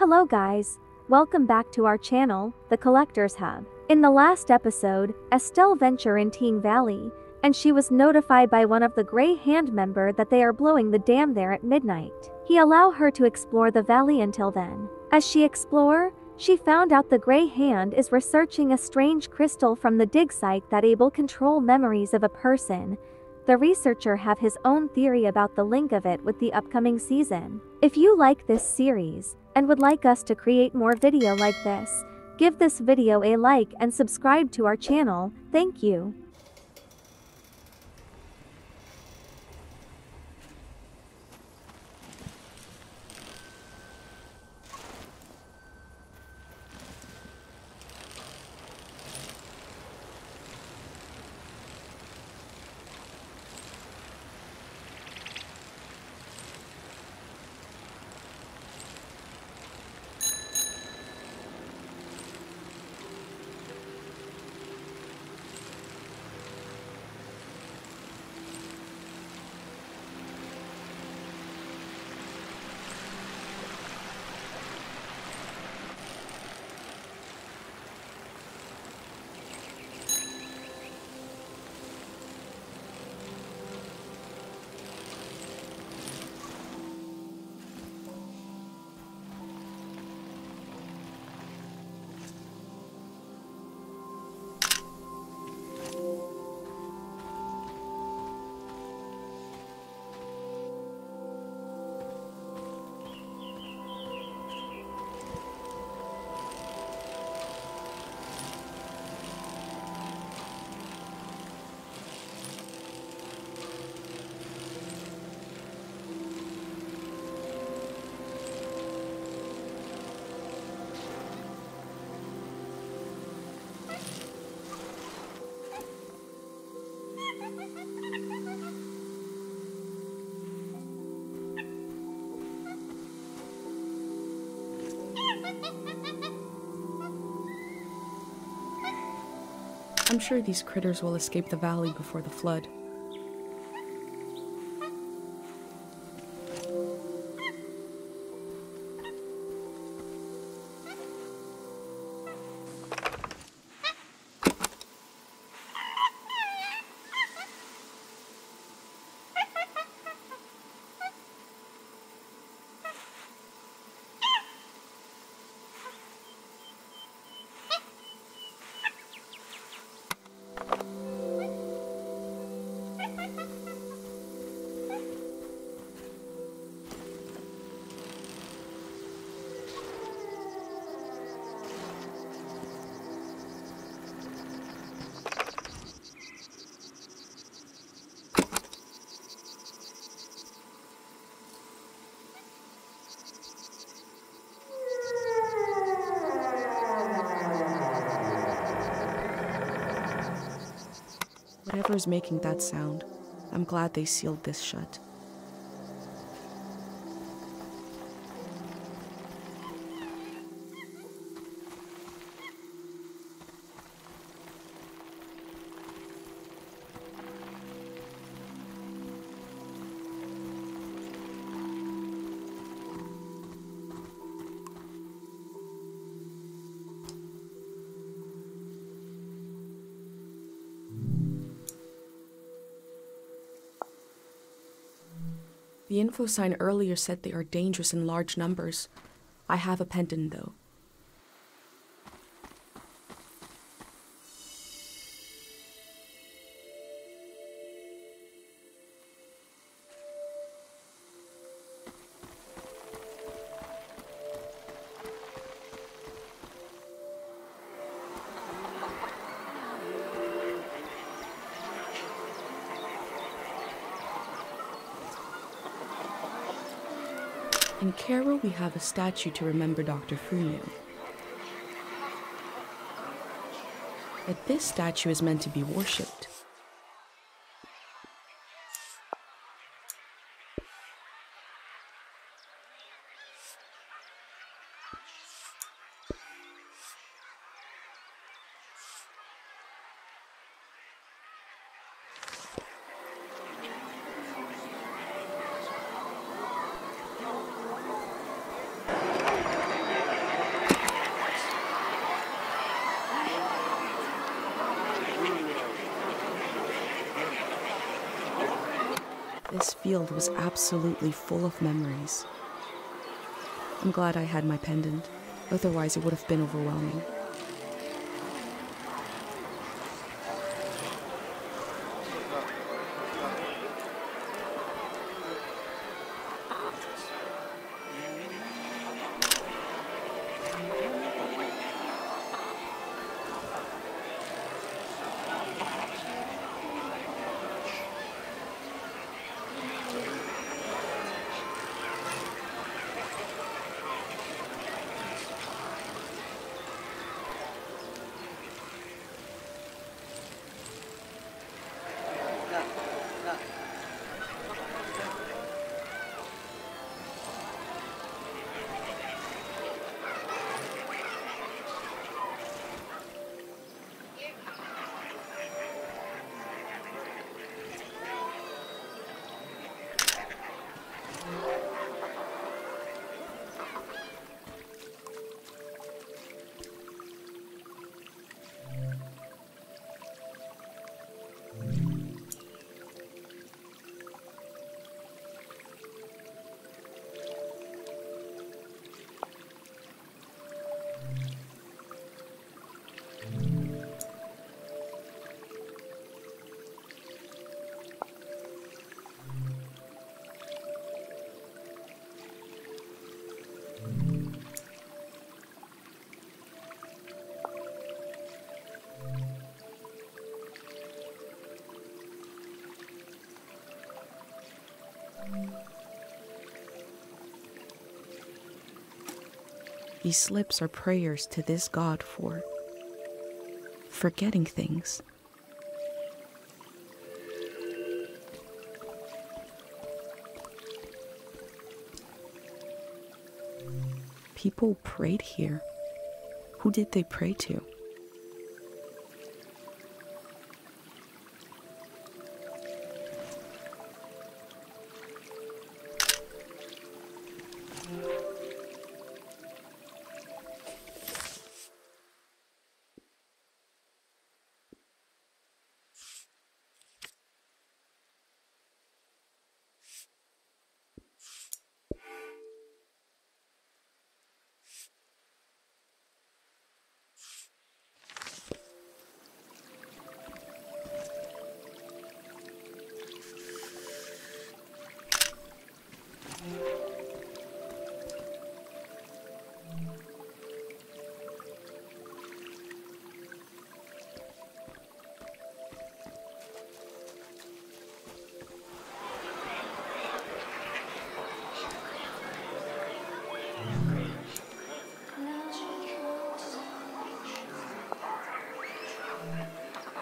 Hello guys, welcome back to our channel, The Collector's Hub. In the last episode, Estelle ventured in Ting Valley, and she was notified by one of the Grey Hand member that they are blowing the dam there at midnight. He allowed her to explore the valley until then. As she explored, she found out the Grey Hand is researching a strange crystal from the dig site that able control memories of a person. The researcher have his own theory about the link of it with the upcoming season. If you like this series, and would like us to create more video like this, give this video a like and subscribe to our channel, thank you. I'm sure these critters will escape the valley before the flood. Whatever's making that sound, I'm glad they sealed this shut. The info sign earlier said they are dangerous in large numbers. I have a pendant, though. In Cairo, we have a statue to remember Dr. Funio. But this statue is meant to be worshipped. This field was absolutely full of memories. I'm glad I had my pendant, otherwise it would have been overwhelming. These slips are prayers to this god for forgetting things. People prayed here. Who did they pray to?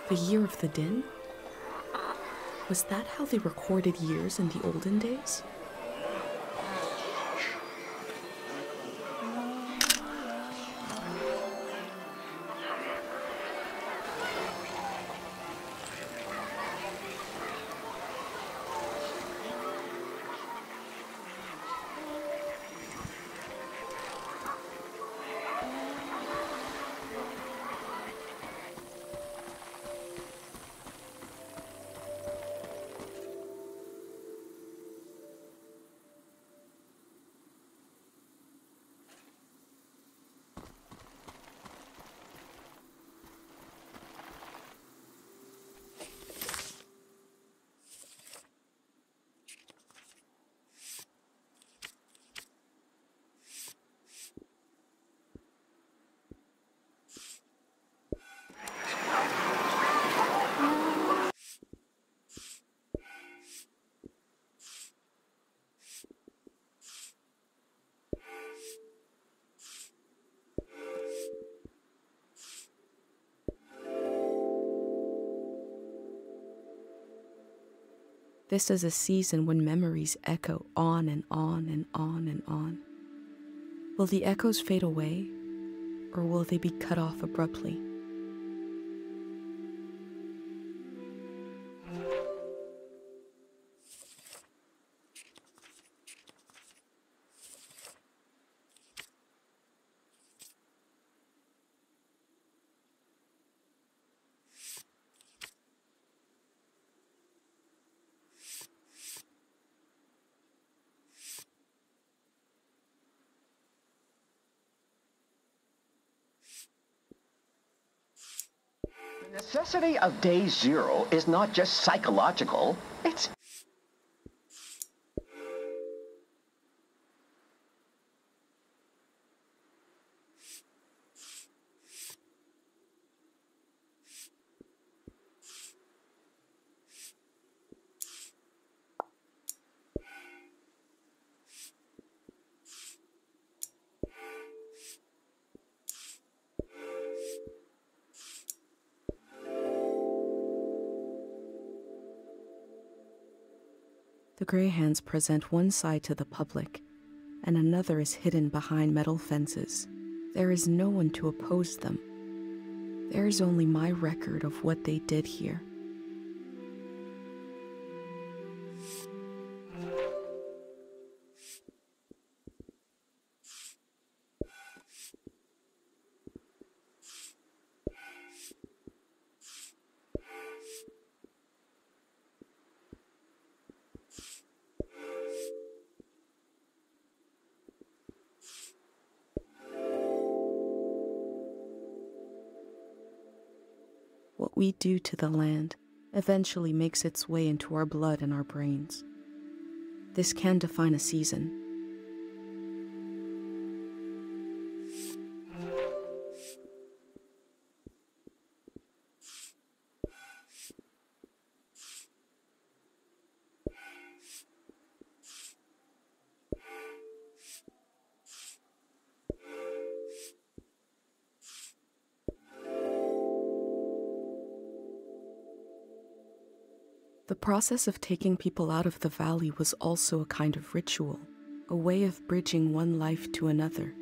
The year of the din? Was that how they recorded years in the olden days? This is a season when memories echo on and on and on and on. Will the echoes fade away, or will they be cut off abruptly? The necessity of day zero is not just psychological, it's The gray hands present one side to the public, and another is hidden behind metal fences. There is no one to oppose them. There is only my record of what they did here. What we do to the land eventually makes its way into our blood and our brains. This can define a season. The process of taking people out of the valley was also a kind of ritual, a way of bridging one life to another.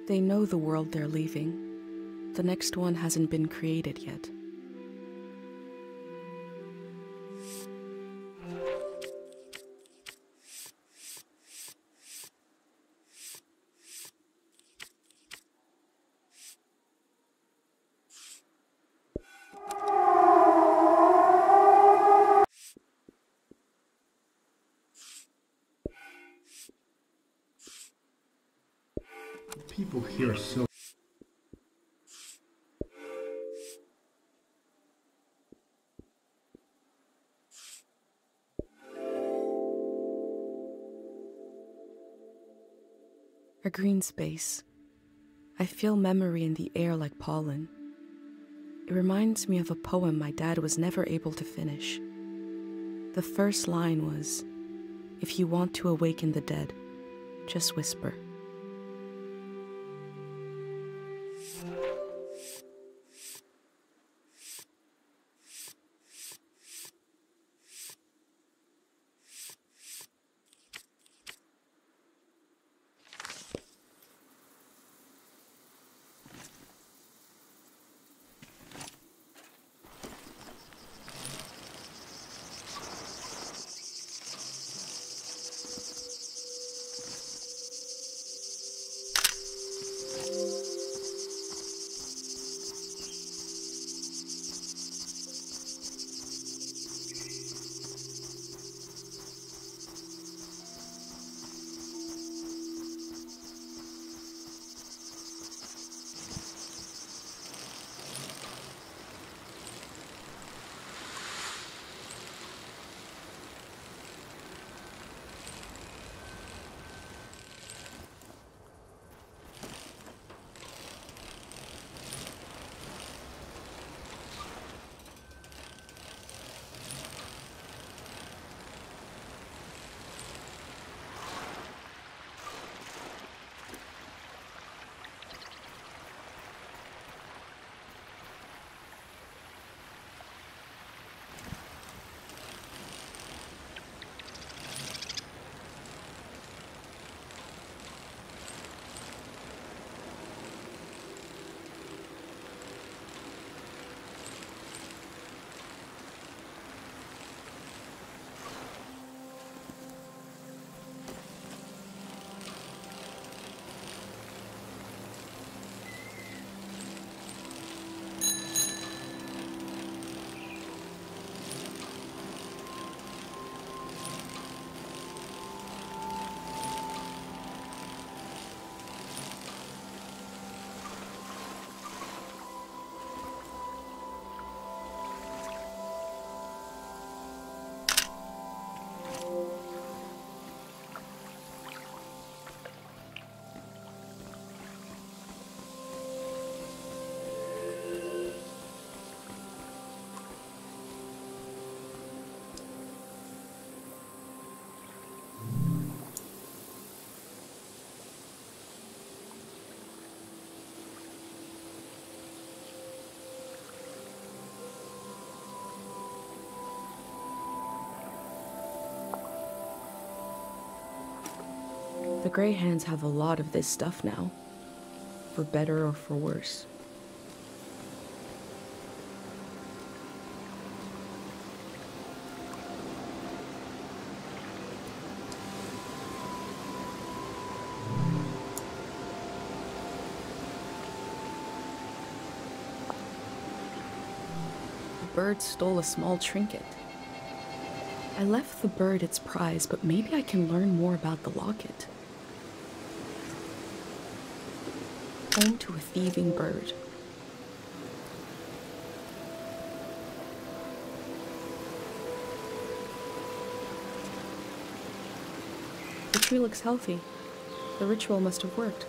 They know the world they're leaving. The next one hasn't been created yet. People here are so... A green space. I feel memory in the air like pollen. It reminds me of a poem my dad was never able to finish. The first line was, "If you want to awaken the dead, just whisper." The Grey Hands have a lot of this stuff now, for better or for worse. The bird stole a small trinket. I left the bird its prize, but maybe I can learn more about the locket. Home to a thieving bird. The tree looks healthy. The ritual must have worked.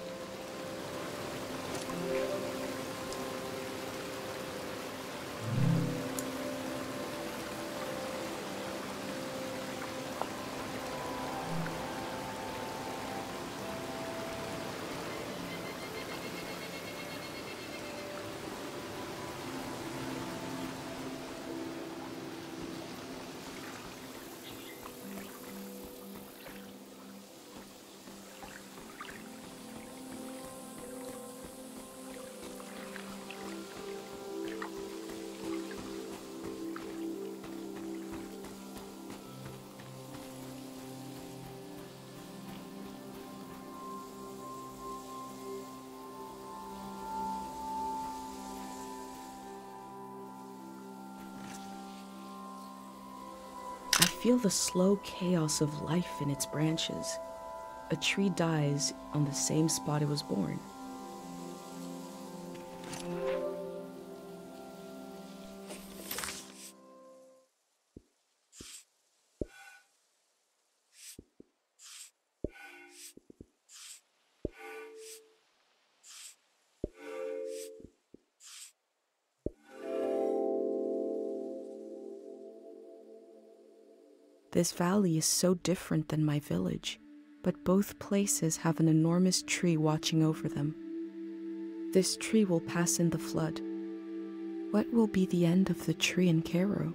I feel the slow chaos of life in its branches. A tree dies on the same spot it was born. This valley is so different than my village, but both places have an enormous tree watching over them. This tree will pass in the flood. What will be the end of the tree in Cairo?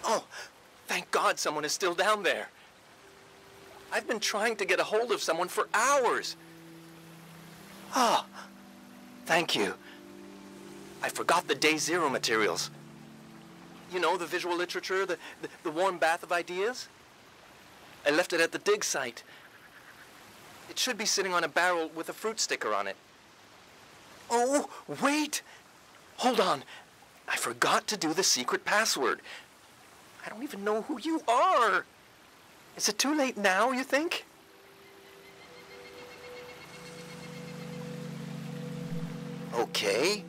Oh, thank God someone is still down there. I've been trying to get a hold of someone for hours. Ah, thank you. I forgot the Day Zero materials. You know, the visual literature, the warm bath of ideas? I left it at the dig site. It should be sitting on a barrel with a fruit sticker on it. Oh, wait! Hold on. I forgot to do the secret password. I don't even know who you are. Is it too late now, you think? Okay.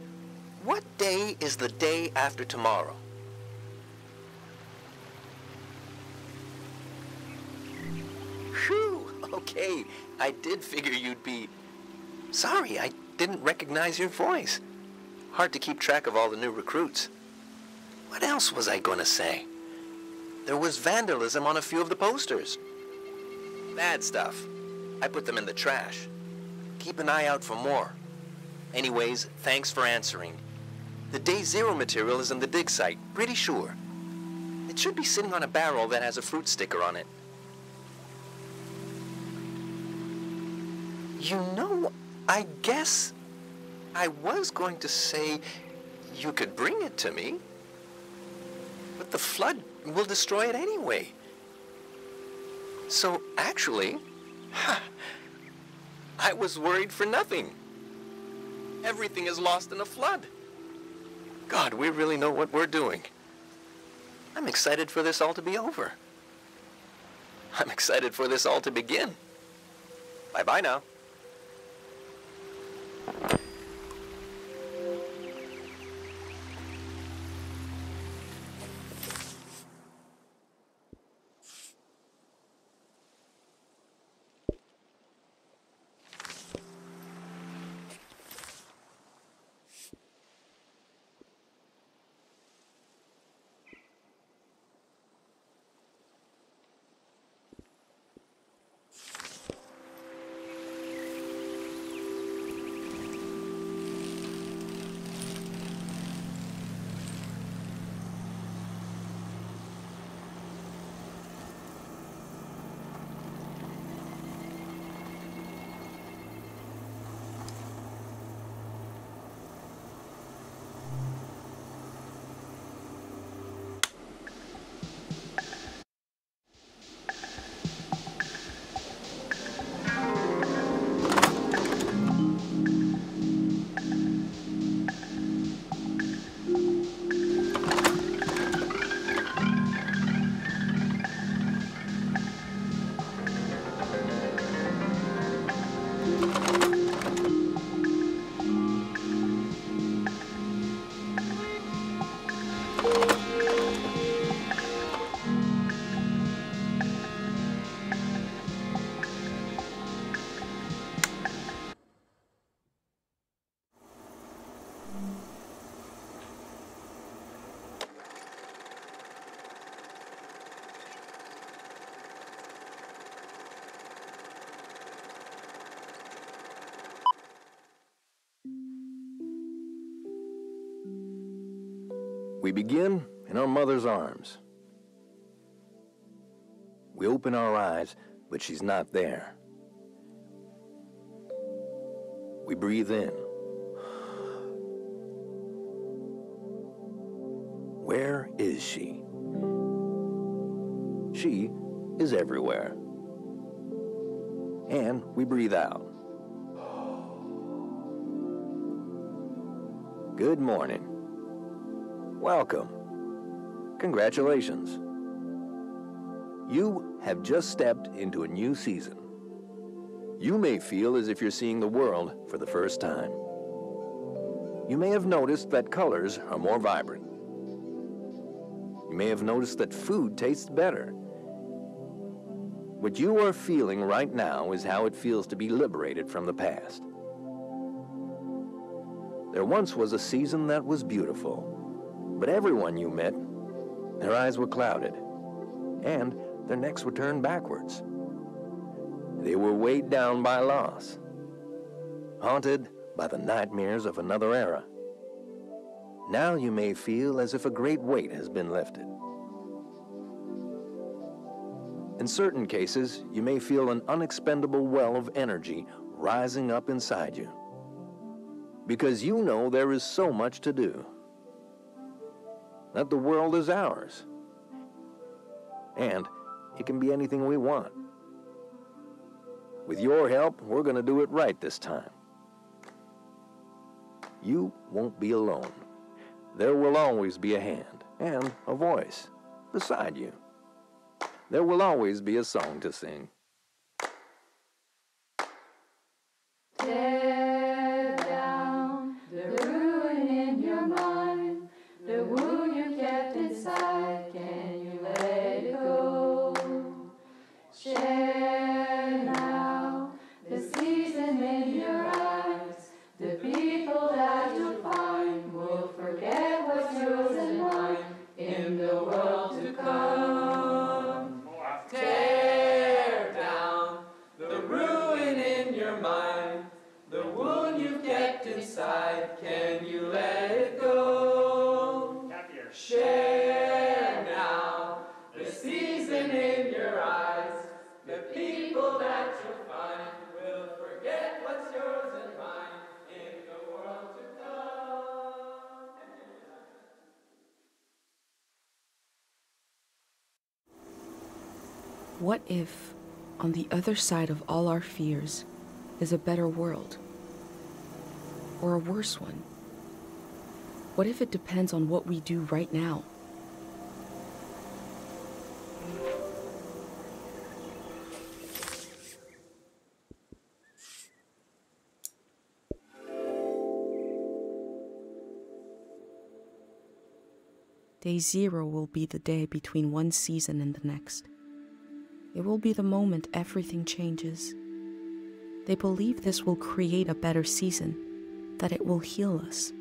What day is the day after tomorrow? Phew, okay. I did figure you'd be... Sorry, I didn't recognize your voice. Hard to keep track of all the new recruits. What else was I going to say? There was vandalism on a few of the posters. Bad stuff. I put them in the trash. Keep an eye out for more. Anyways, thanks for answering. The Day Zero material is in the dig site, pretty sure. It should be sitting on a barrel that has a fruit sticker on it. You know, I guess I was going to say you could bring it to me, but the flood will destroy it anyway. So actually, I was worried for nothing. Everything is lost in a flood. God, we really know what we're doing. I'm excited for this all to be over. I'm excited for this all to begin. Bye-bye now. We begin in our mother's arms. We open our eyes, but she's not there. We breathe in. Where is she? She is everywhere. And we breathe out. Good morning. Welcome. Congratulations. You have just stepped into a new season. You may feel as if you're seeing the world for the first time. You may have noticed that colors are more vibrant. You may have noticed that food tastes better. What you are feeling right now is how it feels to be liberated from the past. There once was a season that was beautiful. But everyone you met, their eyes were clouded, and their necks were turned backwards. They were weighed down by loss, haunted by the nightmares of another era. Now you may feel as if a great weight has been lifted. In certain cases, you may feel an unexpendable well of energy rising up inside you, because you know there is so much to do, that the world is ours, and it can be anything we want. With your help, we're going to do it right this time. You won't be alone. There will always be a hand and a voice beside you. There will always be a song to sing. Tear down the ruin in your mind, the wound you kept inside, can you let it go? Share now the season in your eyes, the people that you'll find will forget what's yours and mine in the world to come. Tear down the ruin in your mind, the wound you've kept inside, can you let it go? Share now the season in your eyes, the people that you'll find will forget what's yours and mine in the world to come. What if, on the other side of all our fears, is a better world? Or a worse one? What if it depends on what we do right now? Day 0 will be the day between one season and the next. It will be the moment everything changes. They believe this will create a better season, that it will heal us.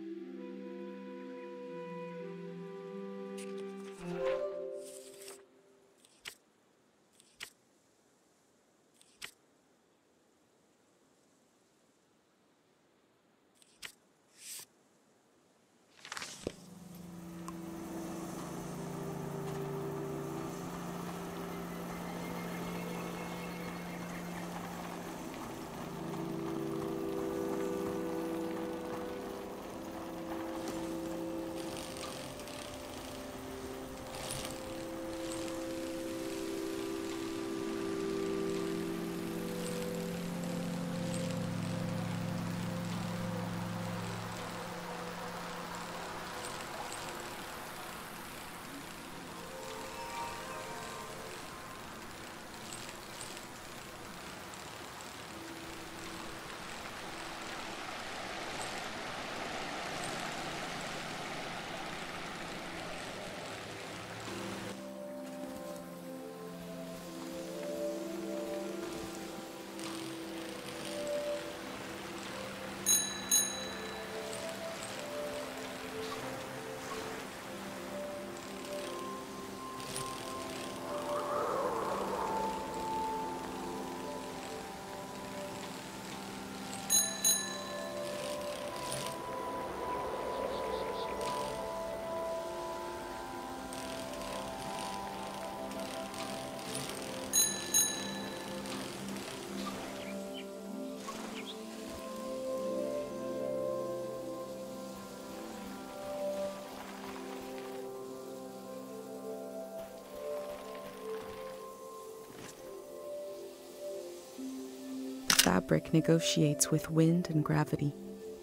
Fabric negotiates with wind and gravity.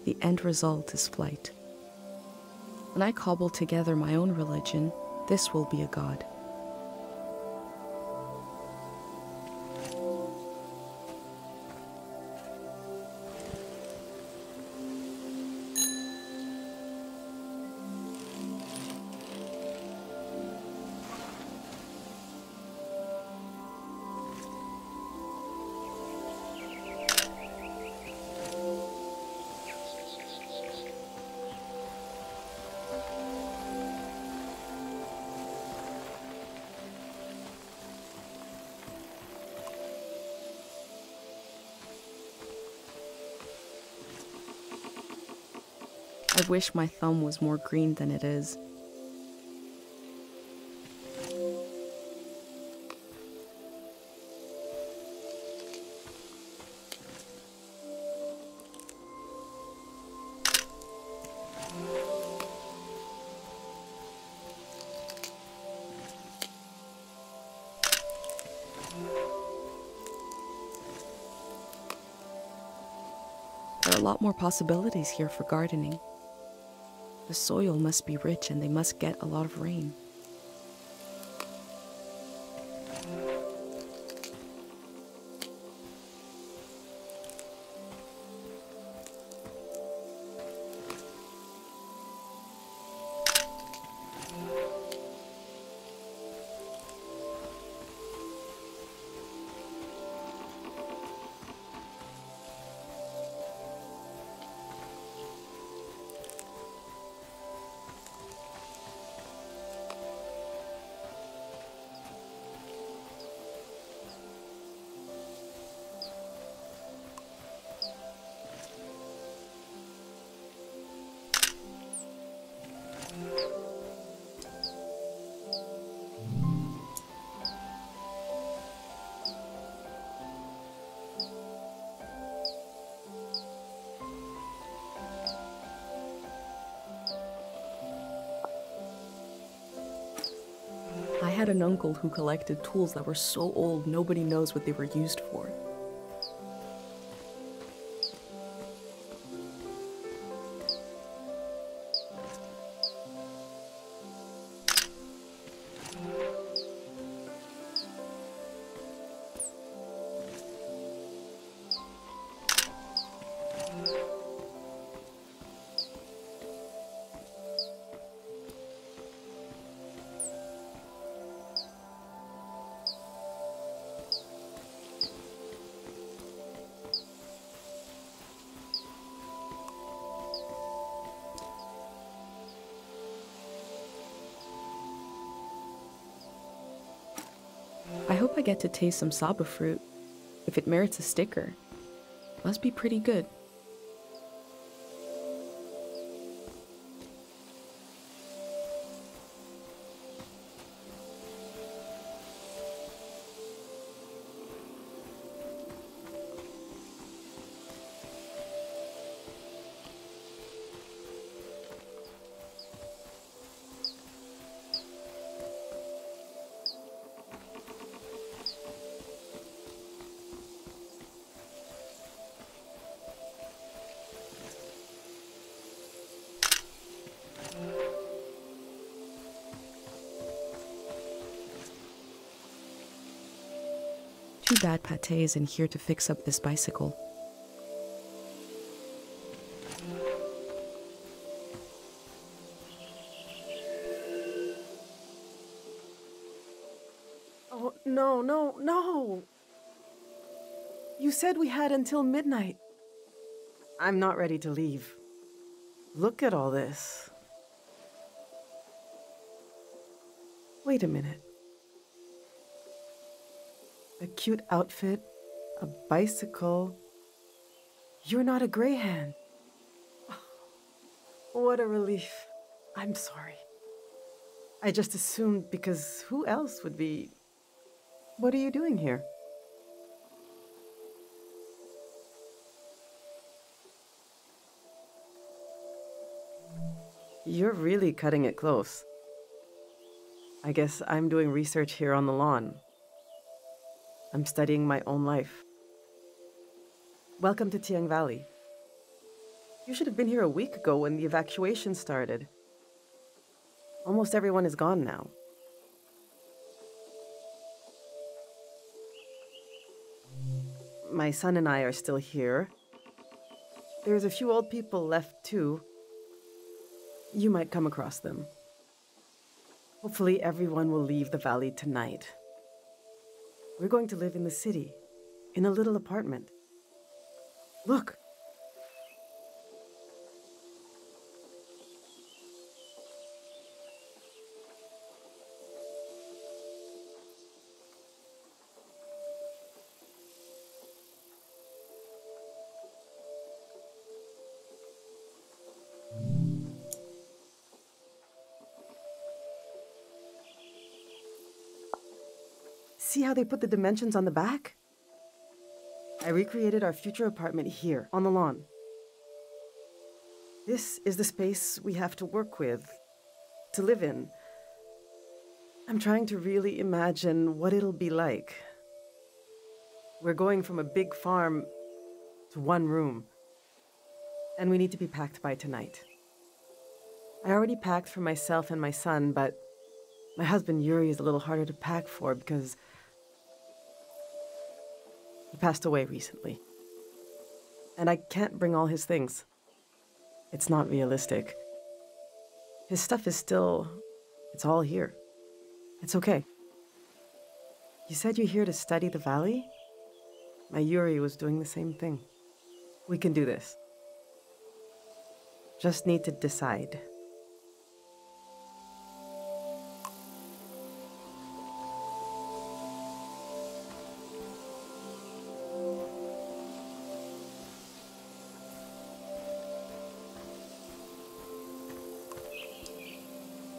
The end result is flight. When I cobble together my own religion, this will be a god. I wish my thumb was more green than it is. There are a lot more possibilities here for gardening. The soil must be rich and they must get a lot of rain. I had an uncle who collected tools that were so old nobody knows what they were used for. I hope I get to taste some saba fruit. If it merits a sticker, must be pretty good. Too bad Pate isn't here to fix up this bicycle. Oh, no, no, no! You said we had until midnight. I'm not ready to leave. Look at all this. Wait a minute. A cute outfit, a bicycle. You're not a greyhound. What a relief. I'm sorry. I just assumed because who else would be... What are you doing here? You're really cutting it close. I guess I'm doing research here on the lawn. I'm studying my own life. Welcome to Tiang Valley. You should have been here a week ago when the evacuation started. Almost everyone is gone now. My son and I are still here. There's a few old people left too. You might come across them. Hopefully everyone will leave the valley tonight. We're going to live in the city, in a little apartment. Look! See how they put the dimensions on the back? I recreated our future apartment here, on the lawn. This is the space we have to work with, to live in. I'm trying to really imagine what it'll be like. We're going from a big farm to one room. And we need to be packed by tonight. I already packed for myself and my son, but my husband Yuri is a little harder to pack for because he passed away recently. And I can't bring all his things. It's not realistic. His stuff is still... it's all here. It's okay. You said you're here to study the valley? My Yuri was doing the same thing. We can do this. Just need to decide.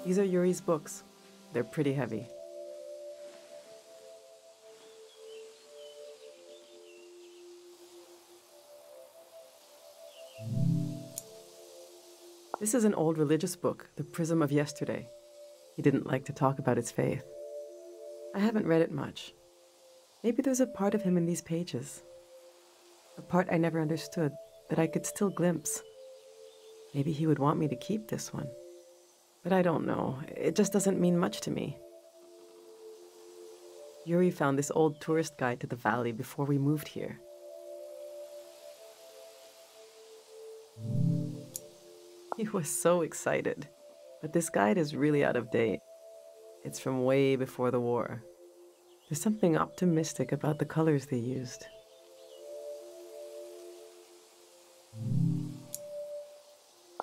These are Yuri's books. They're pretty heavy. This is an old religious book, The Prism of Yesterday. He didn't like to talk about his faith. I haven't read it much. Maybe there's a part of him in these pages. A part I never understood, that I could still glimpse. Maybe he would want me to keep this one. But I don't know. It just doesn't mean much to me. Yuri found this old tourist guide to the valley before we moved here. He was so excited. But this guide is really out of date. It's from way before the war. There's something optimistic about the colors they used.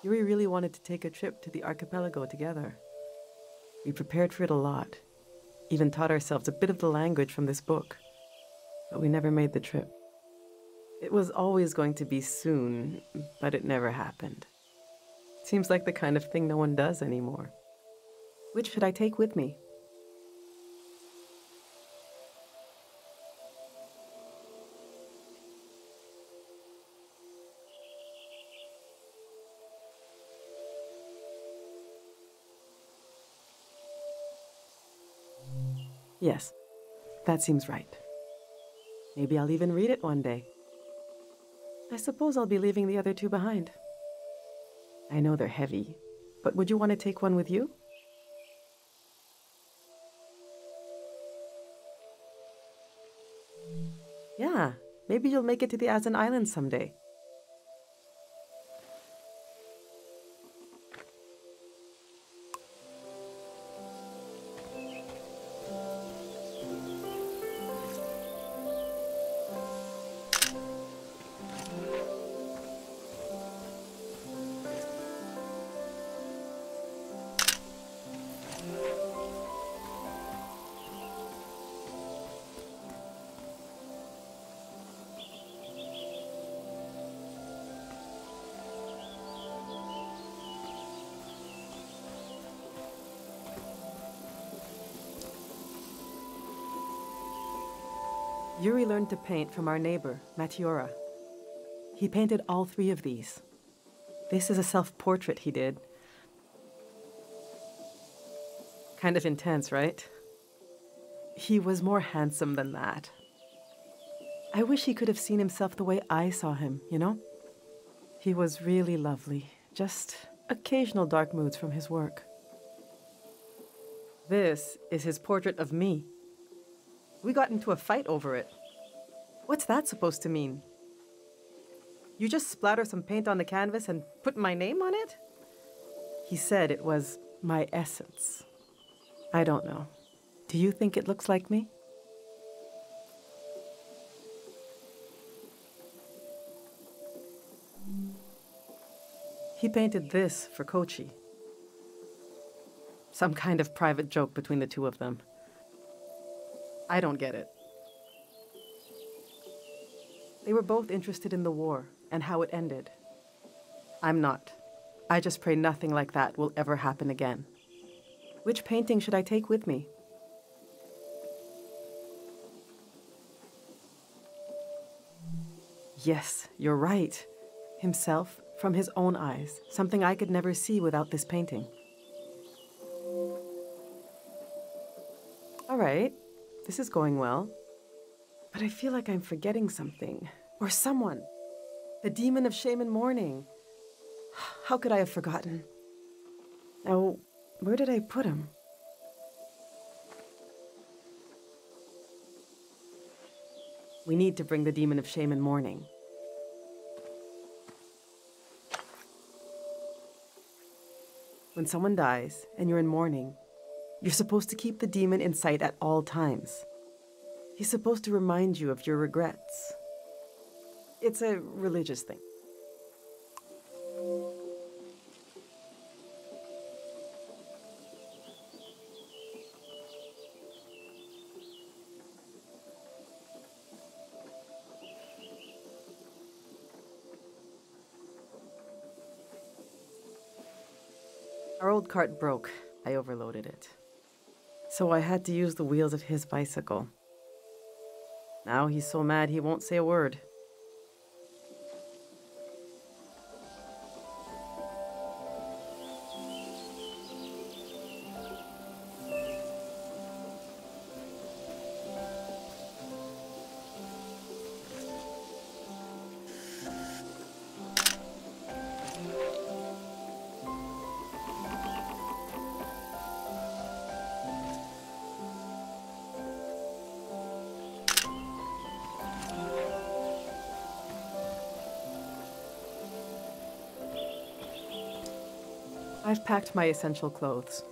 Yuri really wanted to take a trip to the archipelago together. We prepared for it a lot, even taught ourselves a bit of the language from this book, but we never made the trip. It was always going to be soon, but it never happened. Seems like the kind of thing no one does anymore. Which should I take with me? Yes, that seems right. Maybe I'll even read it one day. I suppose I'll be leaving the other two behind. I know they're heavy, but would you want to take one with you? Yeah, maybe you'll make it to the Azan Islands someday. Yuri learned to paint from our neighbor, Matiora. He painted all three of these. This is a self-portrait he did. Kind of intense, right? He was more handsome than that. I wish he could have seen himself the way I saw him, you know? He was really lovely, just occasional dark moods from his work. This is his portrait of me. We got into a fight over it. What's that supposed to mean? You just splatter some paint on the canvas and put my name on it? He said it was my essence. I don't know. Do you think it looks like me? He painted this for Kochi. Some kind of private joke between the two of them. I don't get it. They were both interested in the war and how it ended. I'm not. I just pray nothing like that will ever happen again. Which painting should I take with me? Yes, you're right. Himself from his own eyes. Something I could never see without this painting. All right. This is going well. But I feel like I'm forgetting something. Or someone. The demon of shame and mourning. How could I have forgotten? Now, where did I put him? We need to bring the demon of shame in mourning. When someone dies and you're in mourning, you're supposed to keep the demon in sight at all times. He's supposed to remind you of your regrets. It's a religious thing. Our old cart broke. I overloaded it. So I had to use the wheels of his bicycle. Now he's so mad he won't say a word. I've packed my essential clothes.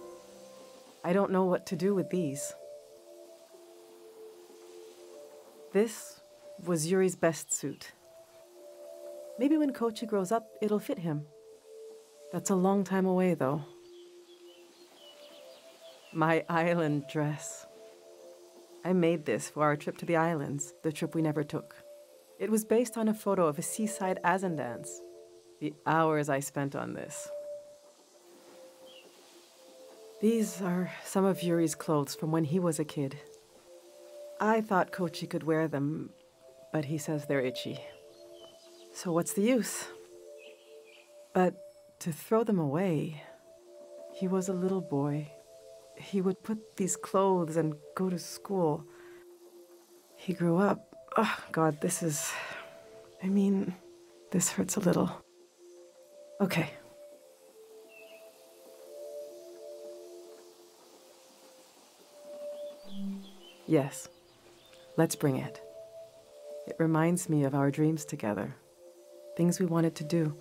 I don't know what to do with these. This was Yuri's best suit. Maybe when Kochi grows up, it'll fit him. That's a long time away, though. My island dress. I made this for our trip to the islands, the trip we never took. It was based on a photo of a seaside Azan dance. The hours I spent on this. These are some of Yuri's clothes from when he was a kid. I thought Kochi could wear them, but he says they're itchy. So what's the use? But to throw them away, he was a little boy. He would put these clothes and go to school. He grew up. Oh, God, this hurts a little. Okay. Yes, let's bring it. It reminds me of our dreams together, things we wanted to do.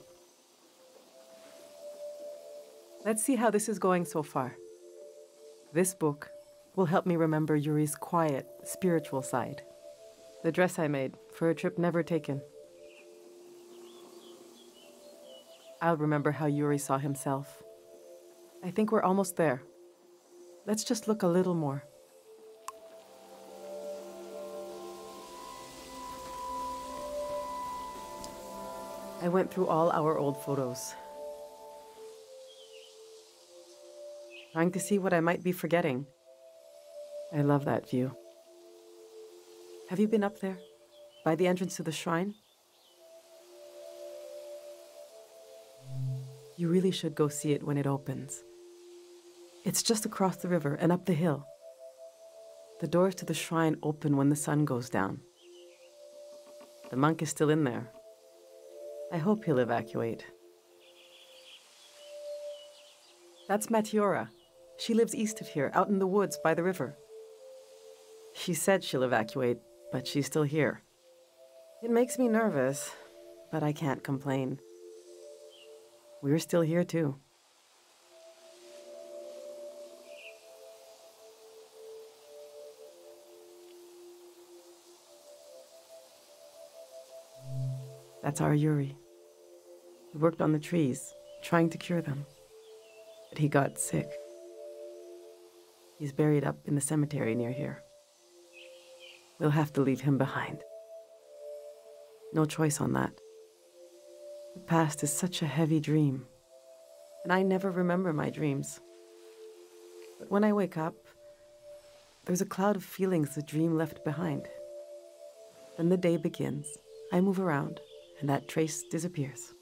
Let's see how this is going so far. This book will help me remember Yuri's quiet, spiritual side. The dress I made for a trip never taken. I'll remember how Yuri saw himself. I think we're almost there. Let's just look a little more. I went through all our old photos, trying to see what I might be forgetting. I love that view. Have you been up there, by the entrance to the shrine? You really should go see it when it opens. It's just across the river and up the hill. The doors to the shrine open when the sun goes down. The monk is still in there. I hope he'll evacuate. That's Matiora. She lives east of here, out in the woods by the river. She said she'll evacuate, but she's still here. It makes me nervous, but I can't complain. We're still here too. That's our Yuri. He worked on the trees, trying to cure them. But he got sick. He's buried up in the cemetery near here. We'll have to leave him behind. No choice on that. The past is such a heavy dream, and I never remember my dreams. But when I wake up, there's a cloud of feelings the dream left behind. Then the day begins. I move around, and that trace disappears.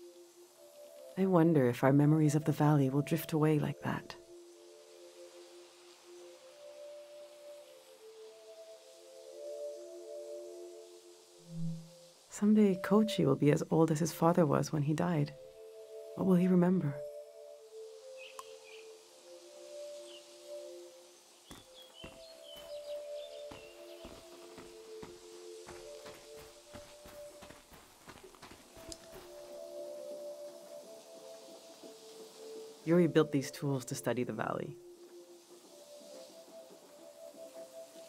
I wonder if our memories of the valley will drift away like that. Someday Kochi will be as old as his father was when he died. What will he remember? Yuri built these tools to study the valley.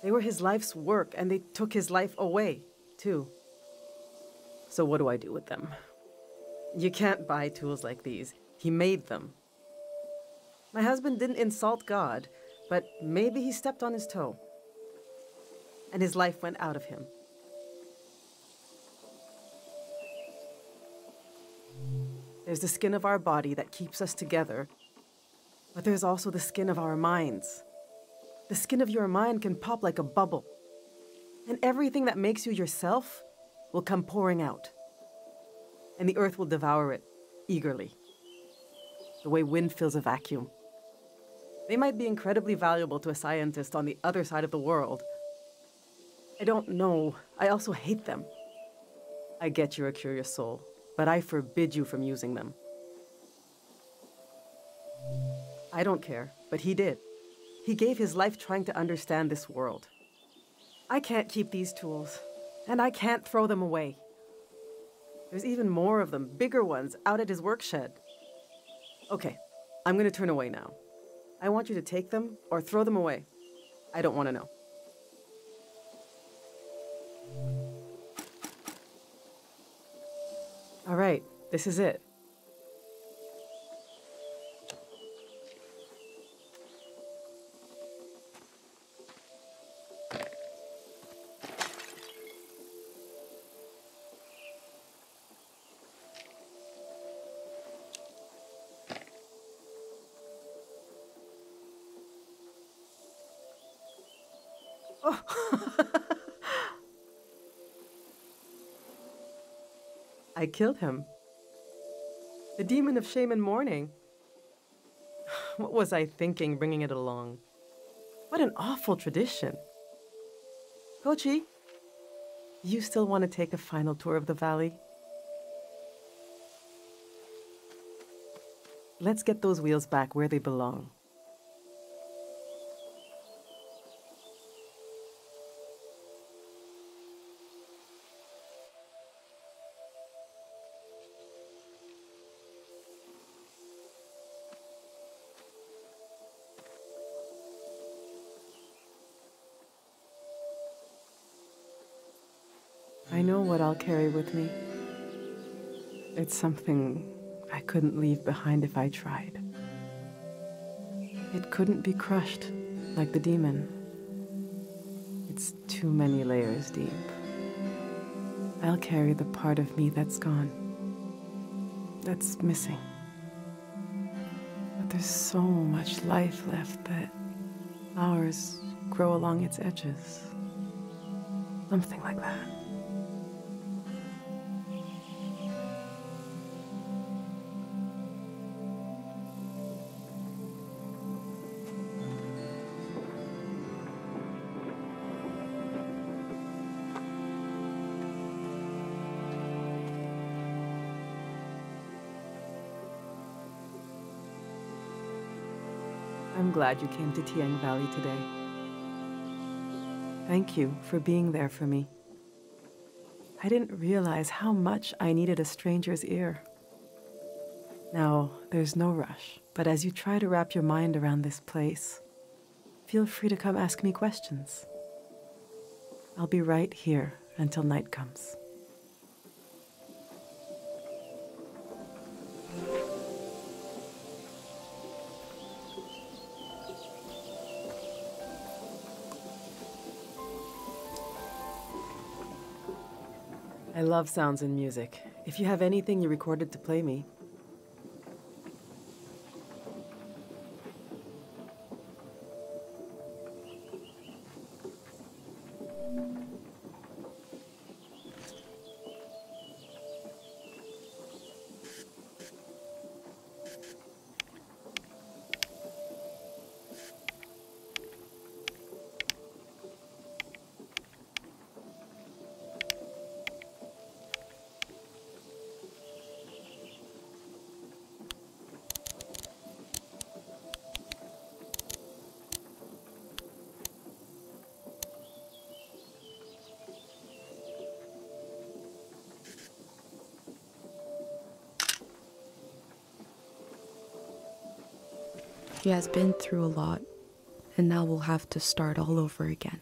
They were his life's work, and they took his life away, too. So what do I do with them? You can't buy tools like these. He made them. My husband didn't insult God, but maybe he stepped on his toe. And his life went out of him. There's the skin of our body that keeps us together, but there's also the skin of our minds. The skin of your mind can pop like a bubble, and everything that makes you yourself will come pouring out. And the earth will devour it eagerly, the way wind fills a vacuum. They might be incredibly valuable to a scientist on the other side of the world. I don't know. I also hate them. I get you're a curious soul, but I forbid you from using them. I don't care, but he did. He gave his life trying to understand this world. I can't keep these tools, and I can't throw them away. There's even more of them, bigger ones, out at his work shed. Okay, I'm gonna turn away now. I want you to take them or throw them away. I don't want to know. All right, this is it. Oh. I killed him. The demon of shame and mourning. What was I thinking bringing it along? What an awful tradition. Kochi, you still want to take a final tour of the valley? Let's get those wheels back where they belong. I know what I'll carry with me. It's something I couldn't leave behind if I tried. It couldn't be crushed like the demon. It's too many layers deep. I'll carry the part of me that's gone, that's missing. But there's so much life left that flowers grow along its edges. Something like that. I'm glad you came to Tiang Valley today. Thank you for being there for me. I didn't realize how much I needed a stranger's ear. Now, there's no rush, but as you try to wrap your mind around this place, feel free to come ask me questions. I'll be right here until night comes. I love sounds and music. If you have anything you recorded to play me. She has been through a lot, and now we'll have to start all over again.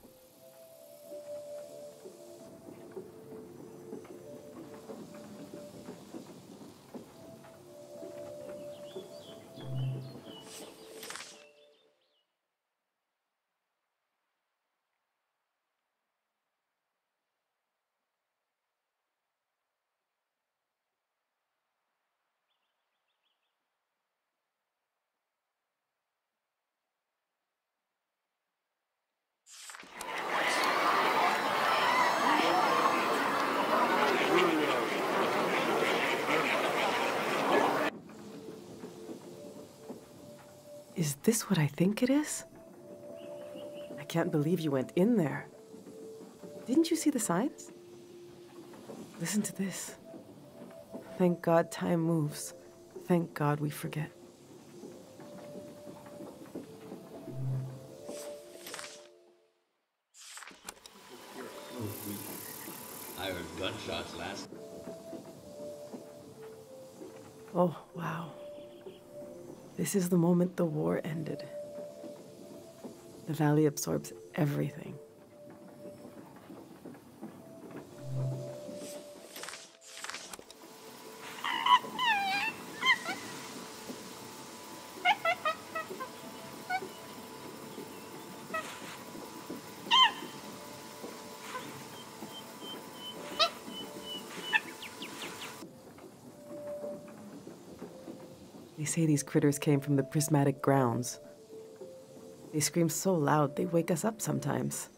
Is this what I think it is? I can't believe you went in there. Didn't you see the signs? Listen to this. Thank God time moves. Thank God we forget. I heard gunshots last. Oh, wow. This is the moment the war ended. The valley absorbs everything. They say these critters came from the prismatic grounds. They scream so loud they wake us up sometimes.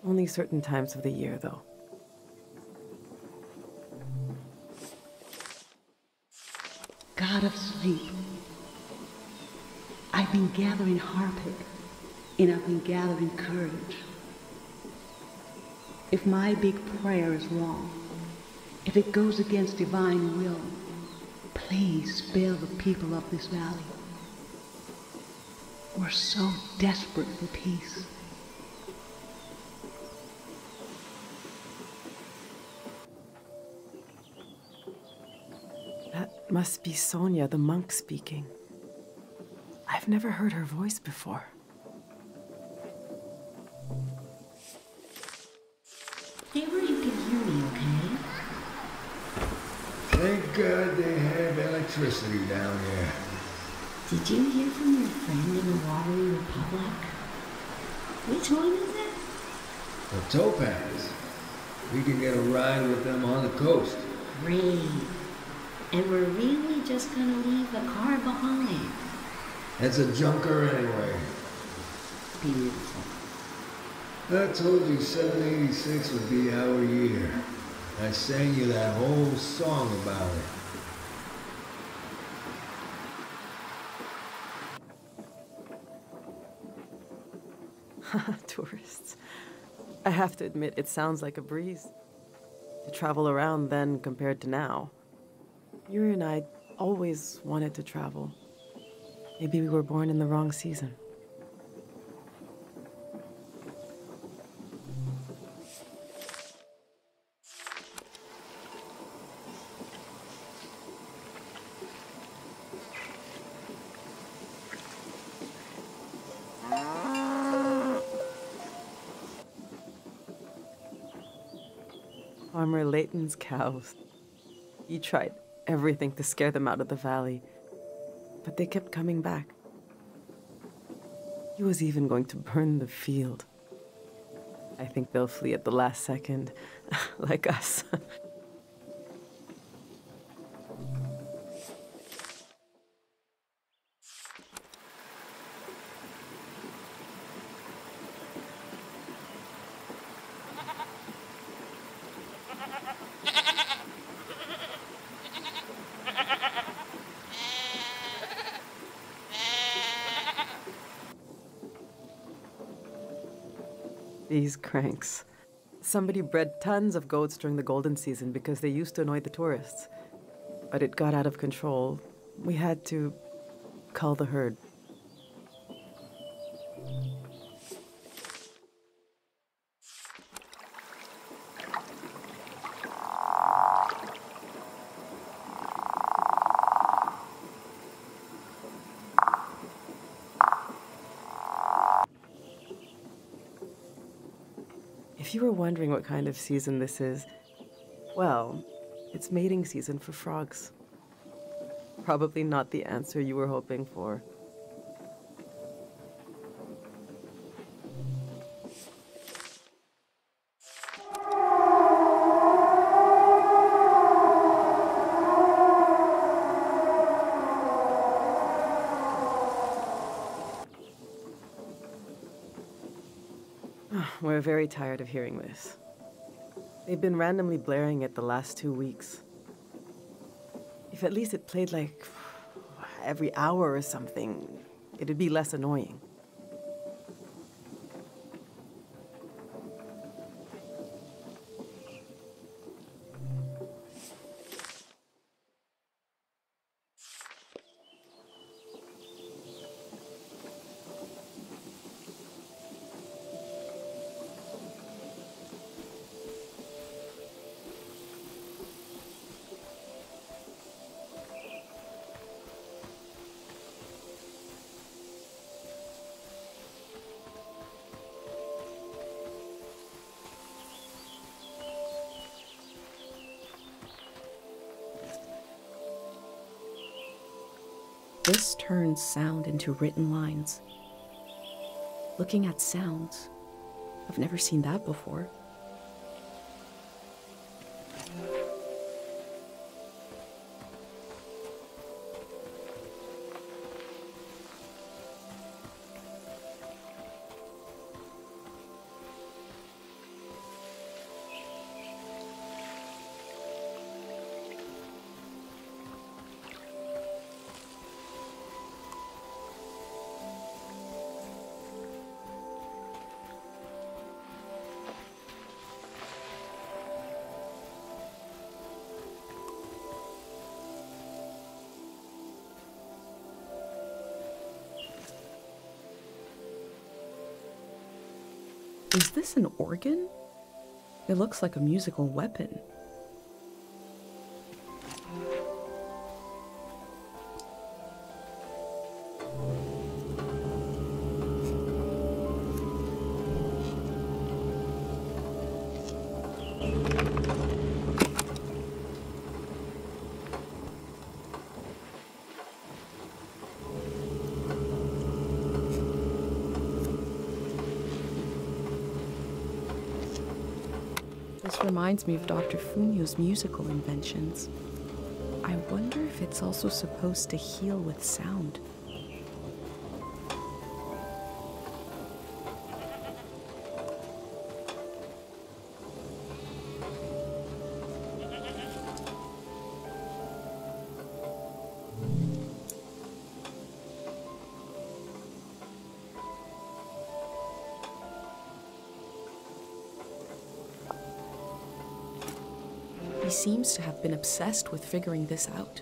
Only certain times of the year, though. God of sleep, I've been gathering harpic, and I've been gathering courage. If my big prayer is wrong, if it goes against divine will, please spare the people of this valley. We're so desperate for peace. That must be Sonia, the monk, speaking. I've never heard her voice before. Stay where you can hear me, okay? Thank God they have electricity down here. Did you hear from your friend in the Watery Republic? Which one is it? The Topaz. We can get a ride with them on the coast. Great. And we're really just gonna leave the car behind. That's a junker anyway. Beautiful. I told you 786 would be our year. I sang you that whole song about it. Tourists. I have to admit, it sounds like a breeze. To travel around then compared to now. Yuri and I always wanted to travel. Maybe we were born in the wrong season. Farmer Layton's cows. He tried everything to scare them out of the valley, but they kept coming back. He was even going to burn the field. I think they'll flee at the last second, like us. These cranks. Somebody bred tons of goats during the golden season because they used to annoy the tourists. But it got out of control. We had to cull the herd. If you were wondering what kind of season this is, well, it's mating season for frogs. Probably not the answer you were hoping for. We're very tired of hearing this. They've been randomly blaring it the last 2 weeks. If at least it played like every hour or something, it'd be less annoying. This turns sound into written lines. Looking at sounds, I've never seen that before. Is this an organ? It looks like a musical weapon. This reminds me of Dr. Fumio's musical inventions. I wonder if it's also supposed to heal with sound. He seems to have been obsessed with figuring this out.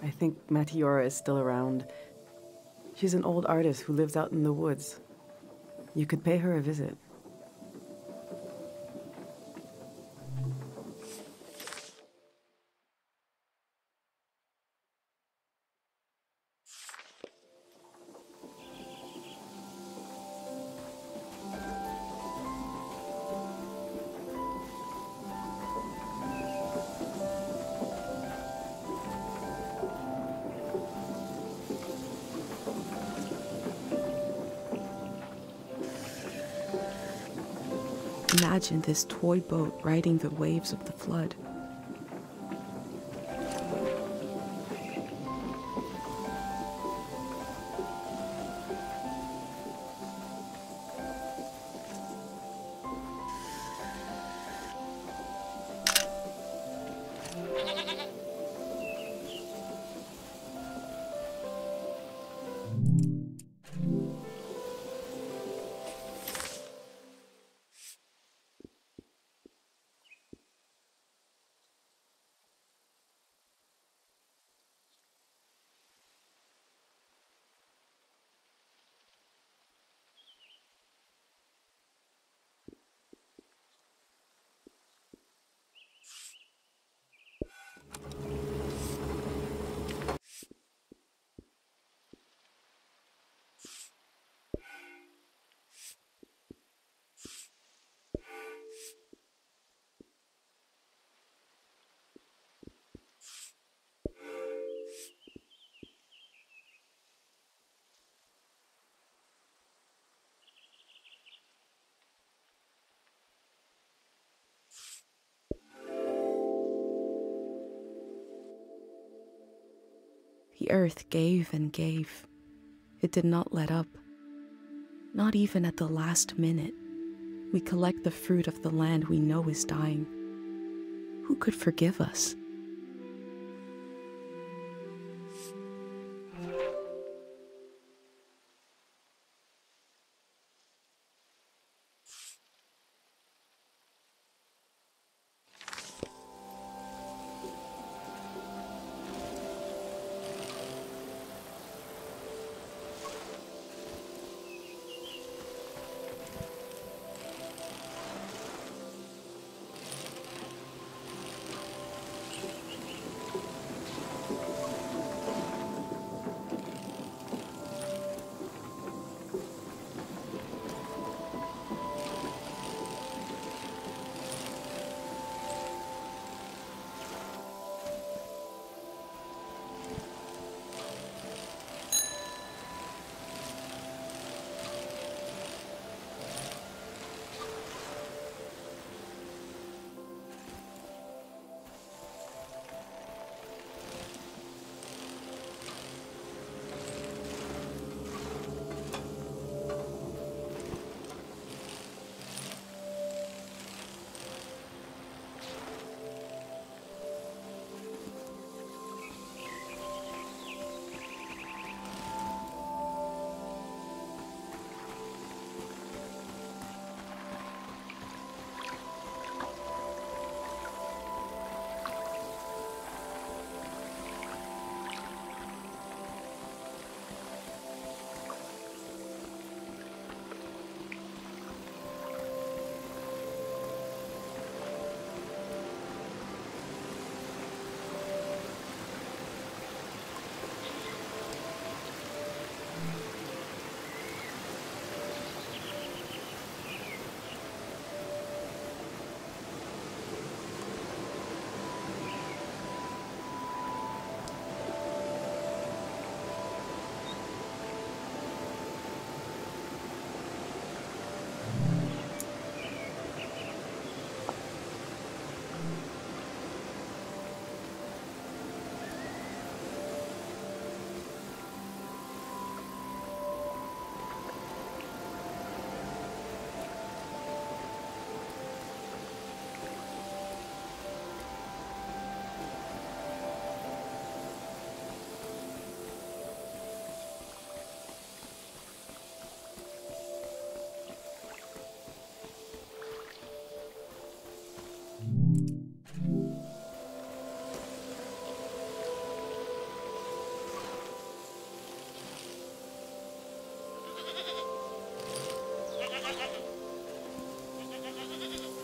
I think Matiora is still around. She's an old artist who lives out in the woods. You could pay her a visit. Imagine this toy boat riding the waves of the flood. The earth gave and gave. It did not let up. Not even at the last minute. We collect the fruit of the land we know is dying. Who could forgive us?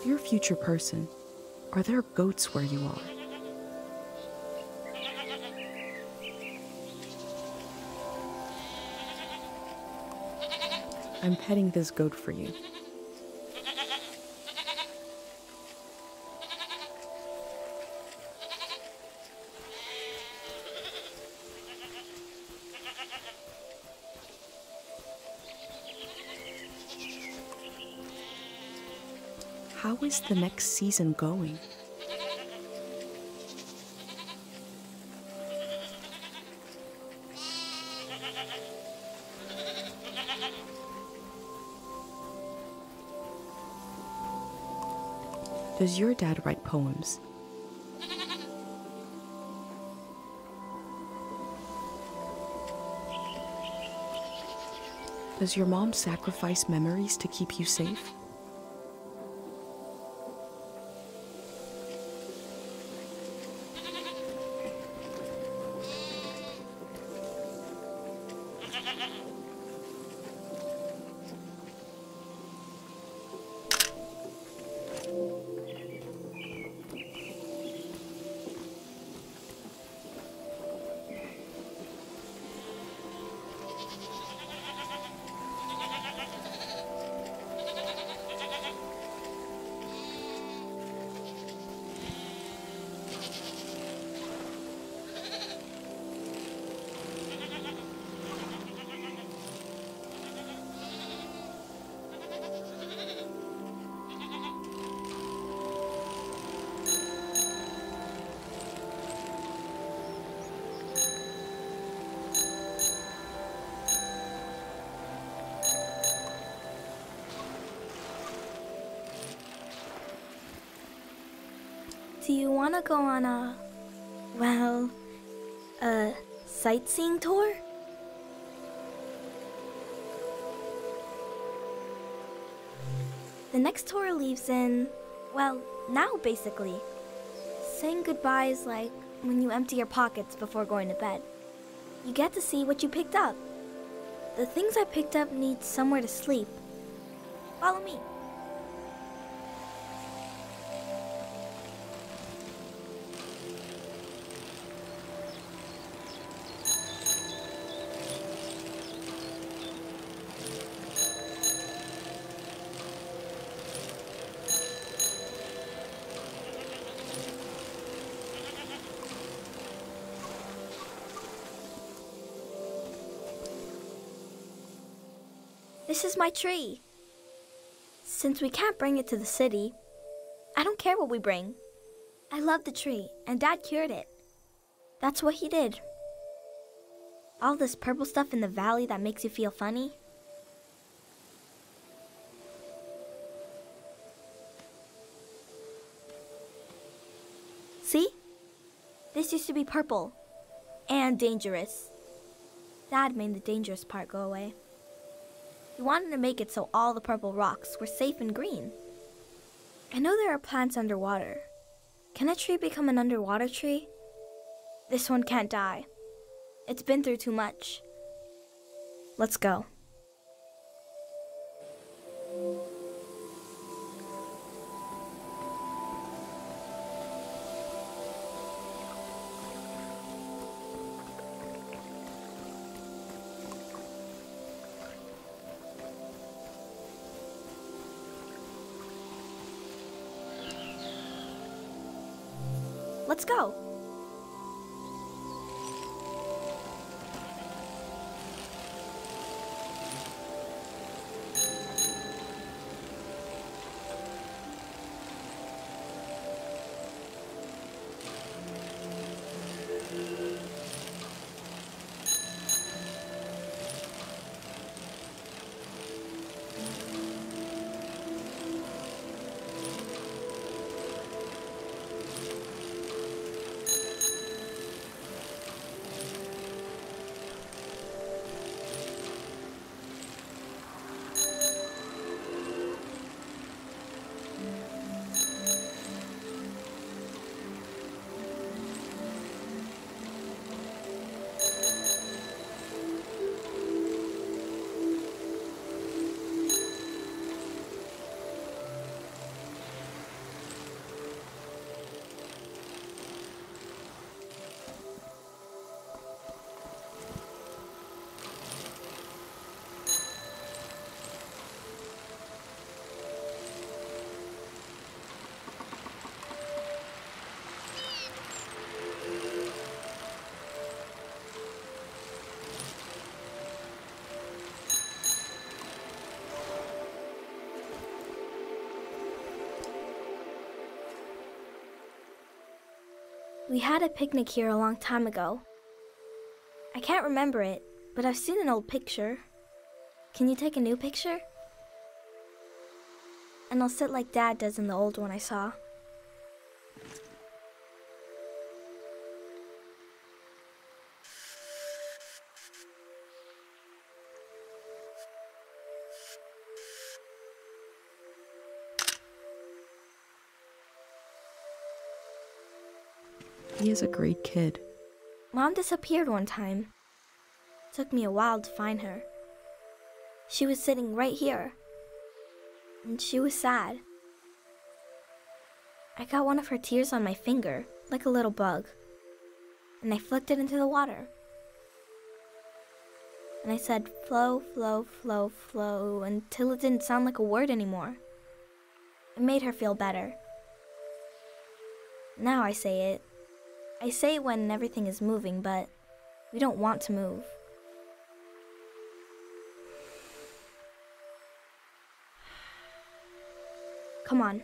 Dear future person, are there goats where you are? I'm petting this goat for you. how is the next season going? Does your dad write poems? Does your mom sacrifice memories to keep you safe? Do you want to go on a sightseeing tour? The next tour leaves in, now basically. Saying goodbye is like when you empty your pockets before going to bed. You get to see what you picked up. The things I picked up need somewhere to sleep. Follow me. This is my tree. Since we can't bring it to the city, I don't care what we bring. I love the tree, and Dad cured it. That's what he did. All this purple stuff in the valley that makes you feel funny. See? This used to be purple and dangerous. Dad made the dangerous part go away. He wanted to make it so all the purple rocks were safe and green. I know there are plants underwater. Can a tree become an underwater tree? This one can't die. It's been through too much. Let's go. Let's go. We had a picnic here a long time ago. I can't remember it, but I've seen an old picture. Can you take a new picture? And I'll sit like Dad does in the old one I saw. He is a great kid. Mom disappeared one time. Took me a while to find her. She was sitting right here. And she was sad. I got one of her tears on my finger, like a little bug. And I flicked it into the water. And I said, flow, flow, flow, flow, until it didn't sound like a word anymore. It made her feel better. Now I say it. I say it when everything is moving, but we don't want to move. Come on.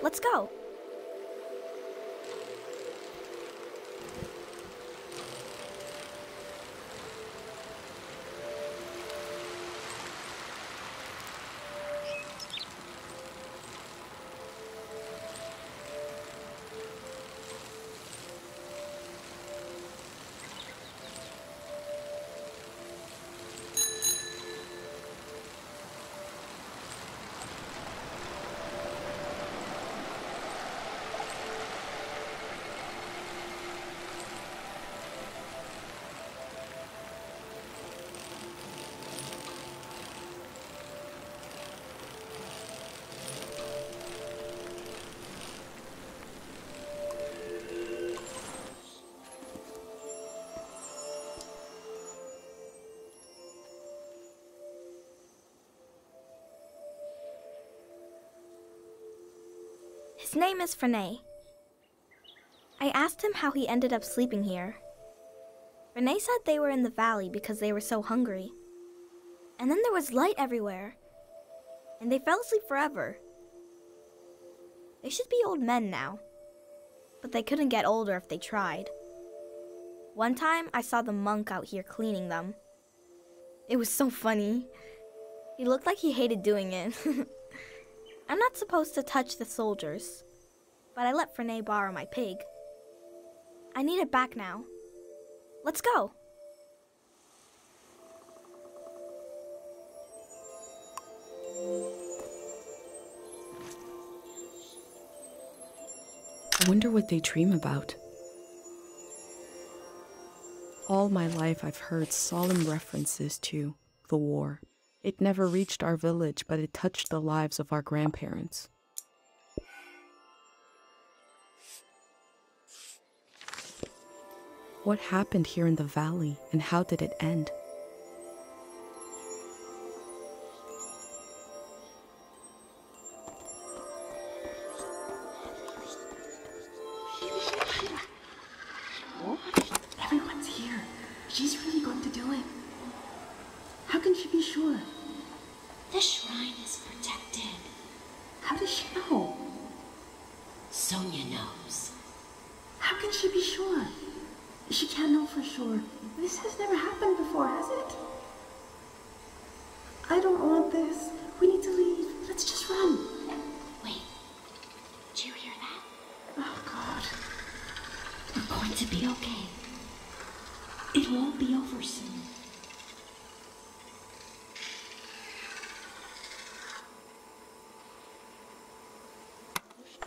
Let's go. His name is Frenay. I asked him how he ended up sleeping here. Frenay said they were in the valley because they were so hungry. And then there was light everywhere. And they fell asleep forever. They should be old men now. But they couldn't get older if they tried. One time I saw the monk out here cleaning them. It was so funny. He looked like he hated doing it. I'm not supposed to touch the soldiers, but I let Frenay borrow my pig. I need it back now. Let's go. I wonder what they dream about. All my life I've heard solemn references to the war. It never reached our village, but it touched the lives of our grandparents. What happened here in the valley, and how did it end? Everyone's here. She's really going to do it. How can she be sure? The shrine is protected. How does she know? Sonia knows. How can she be sure? She can't know for sure. This has never happened before, has it? I don't want this. We need to leave. Let's just run. Wait. Do you hear that? Oh, God. We're going to be okay. It won't be over soon.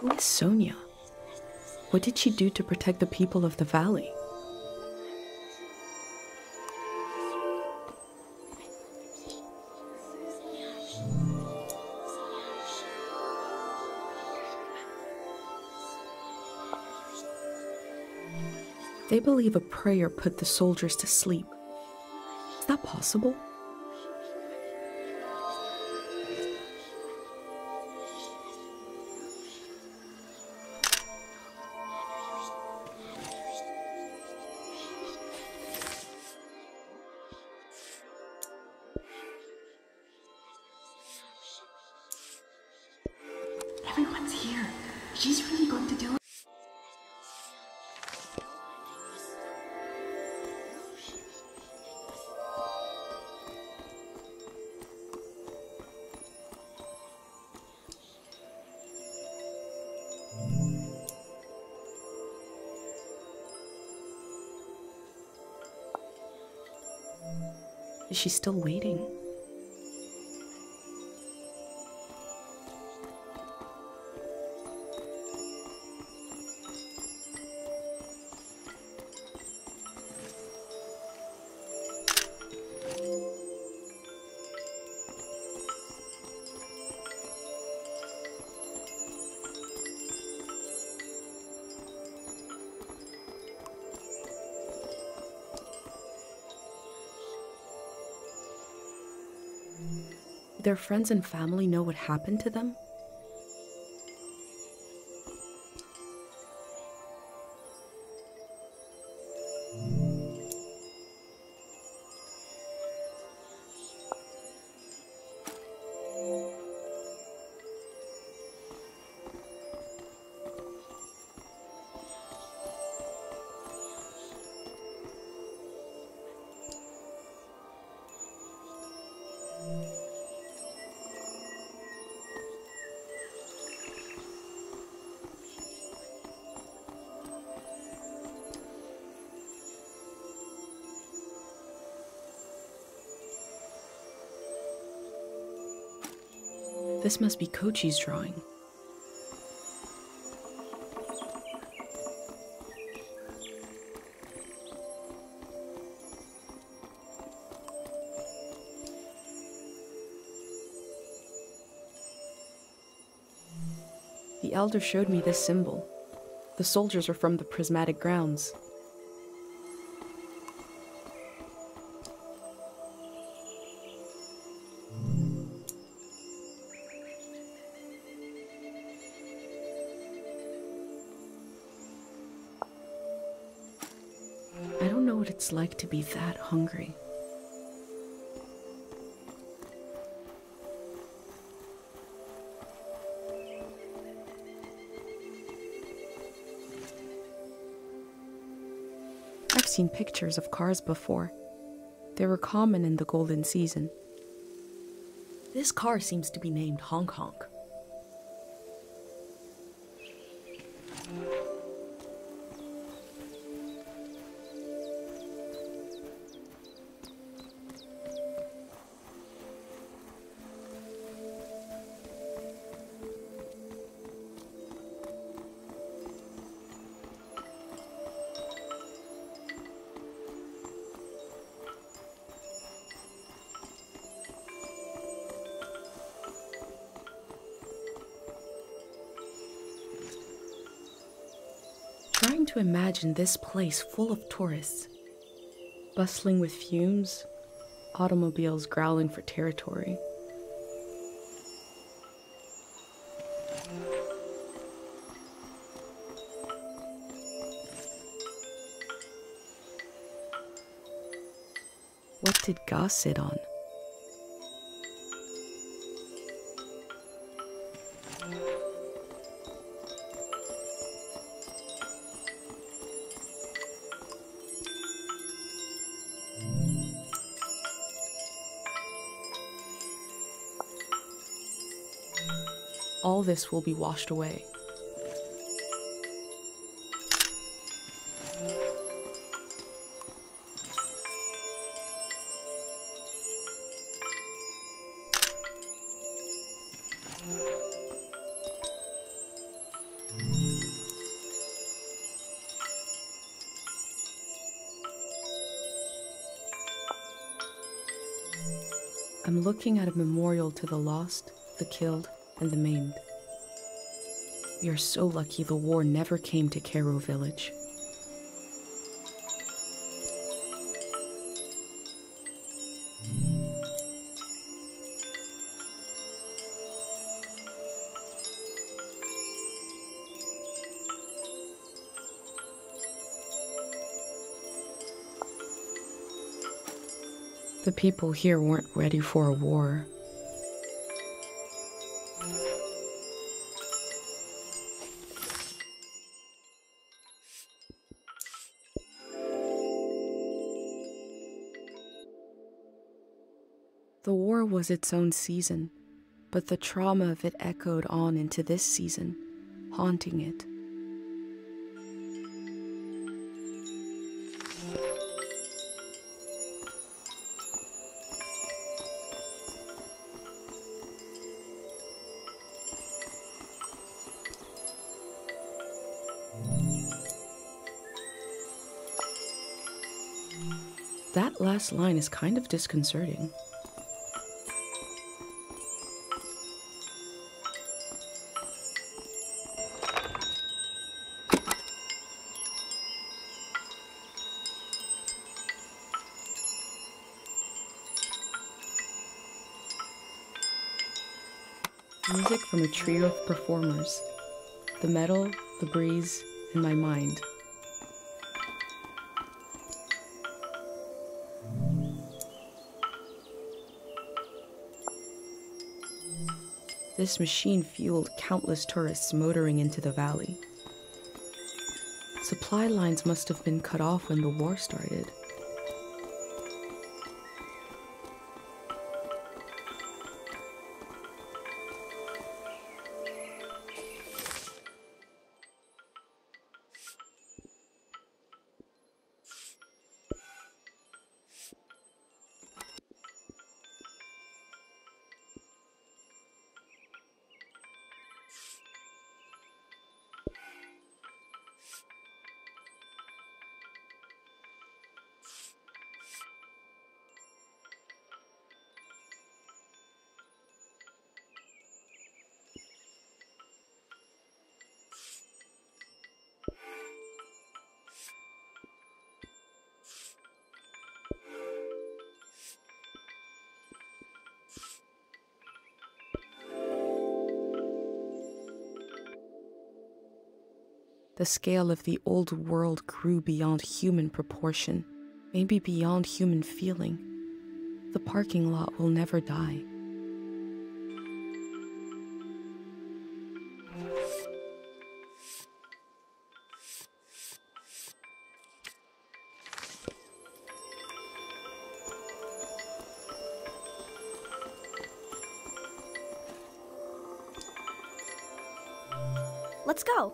Who is Sonia? What did she do to protect the people of the valley? They believe a prayer put the soldiers to sleep. Is that possible? Everyone's here. She's really going to do it. Is she still waiting? Their friends and family know what happened to them? This must be Kochi's drawing. The elder showed me this symbol. The soldiers are from the prismatic grounds. I don't know what it's like to be that hungry. I've seen pictures of cars before. They were common in the golden season. This car seems to be named Honk Honk. Trying to imagine this place full of tourists, bustling with fumes, automobiles growling for territory. What did Ga sit on? All this will be washed away. I'm looking at a memorial to the lost, the killed, and the maimed. We are so lucky the war never came to Cairo village. The people here weren't ready for a war. The war was its own season, but the trauma of it echoed on into this season, haunting it. That last line is kind of disconcerting. Music from a trio of performers. The metal, the breeze, and my mind. This machine fueled countless tourists motoring into the valley. Supply lines must have been cut off when the war started. The scale of the old world grew beyond human proportion, maybe beyond human feeling. The parking lot will never die. Let's go.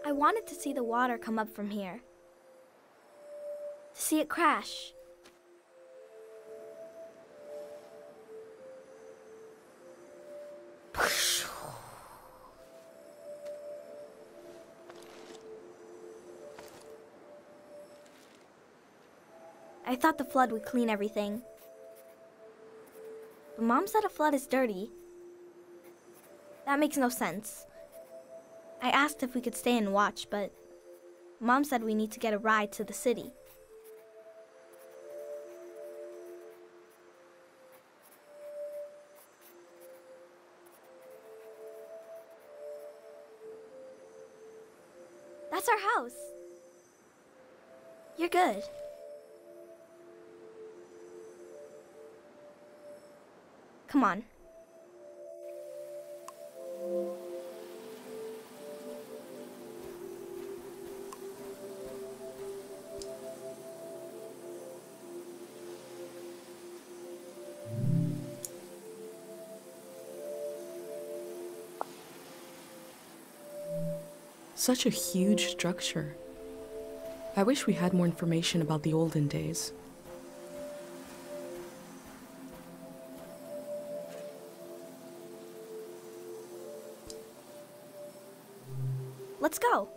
I wanted to see the water come up from here. To see it crash. I thought the flood would clean everything. But Mom said a flood is dirty. That makes no sense. I asked if we could stay and watch, but Mom said we need to get a ride to the city. You're good. Come on. Such a huge structure. I wish we had more information about the olden days. Let's go.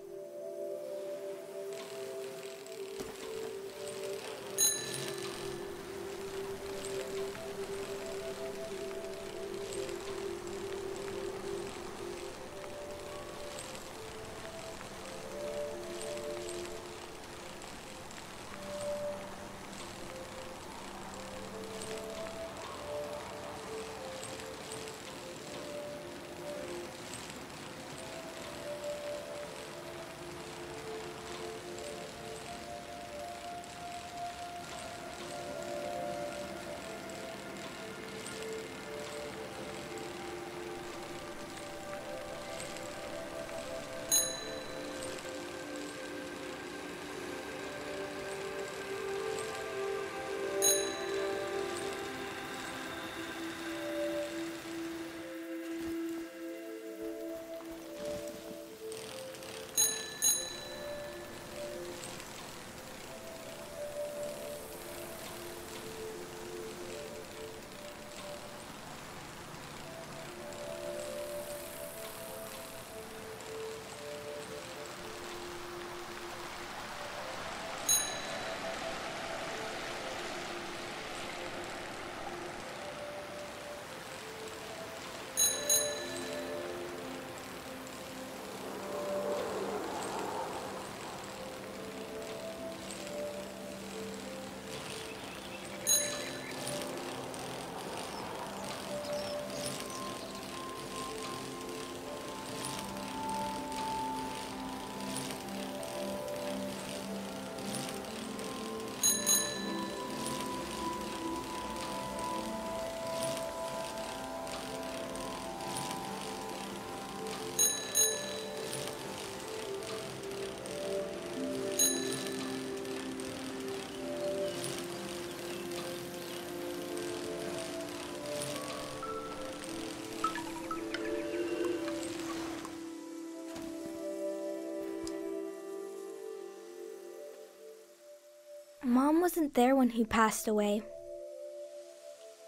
Mom wasn't there when he passed away.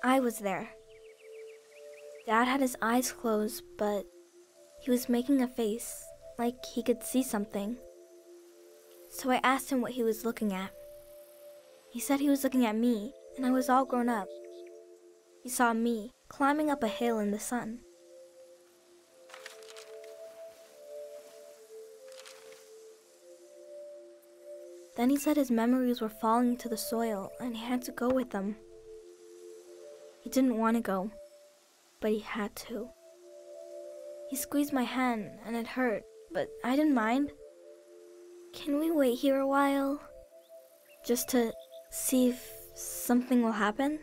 I was there. Dad had his eyes closed, but he was making a face, like he could see something. So I asked him what he was looking at. He said he was looking at me, and I was all grown up. He saw me climbing up a hill in the sun. Then he said his memories were falling to the soil and he had to go with them. He didn't want to go, but he had to. He squeezed my hand and it hurt, but I didn't mind. Can we wait here a while? Just to see if something will happen?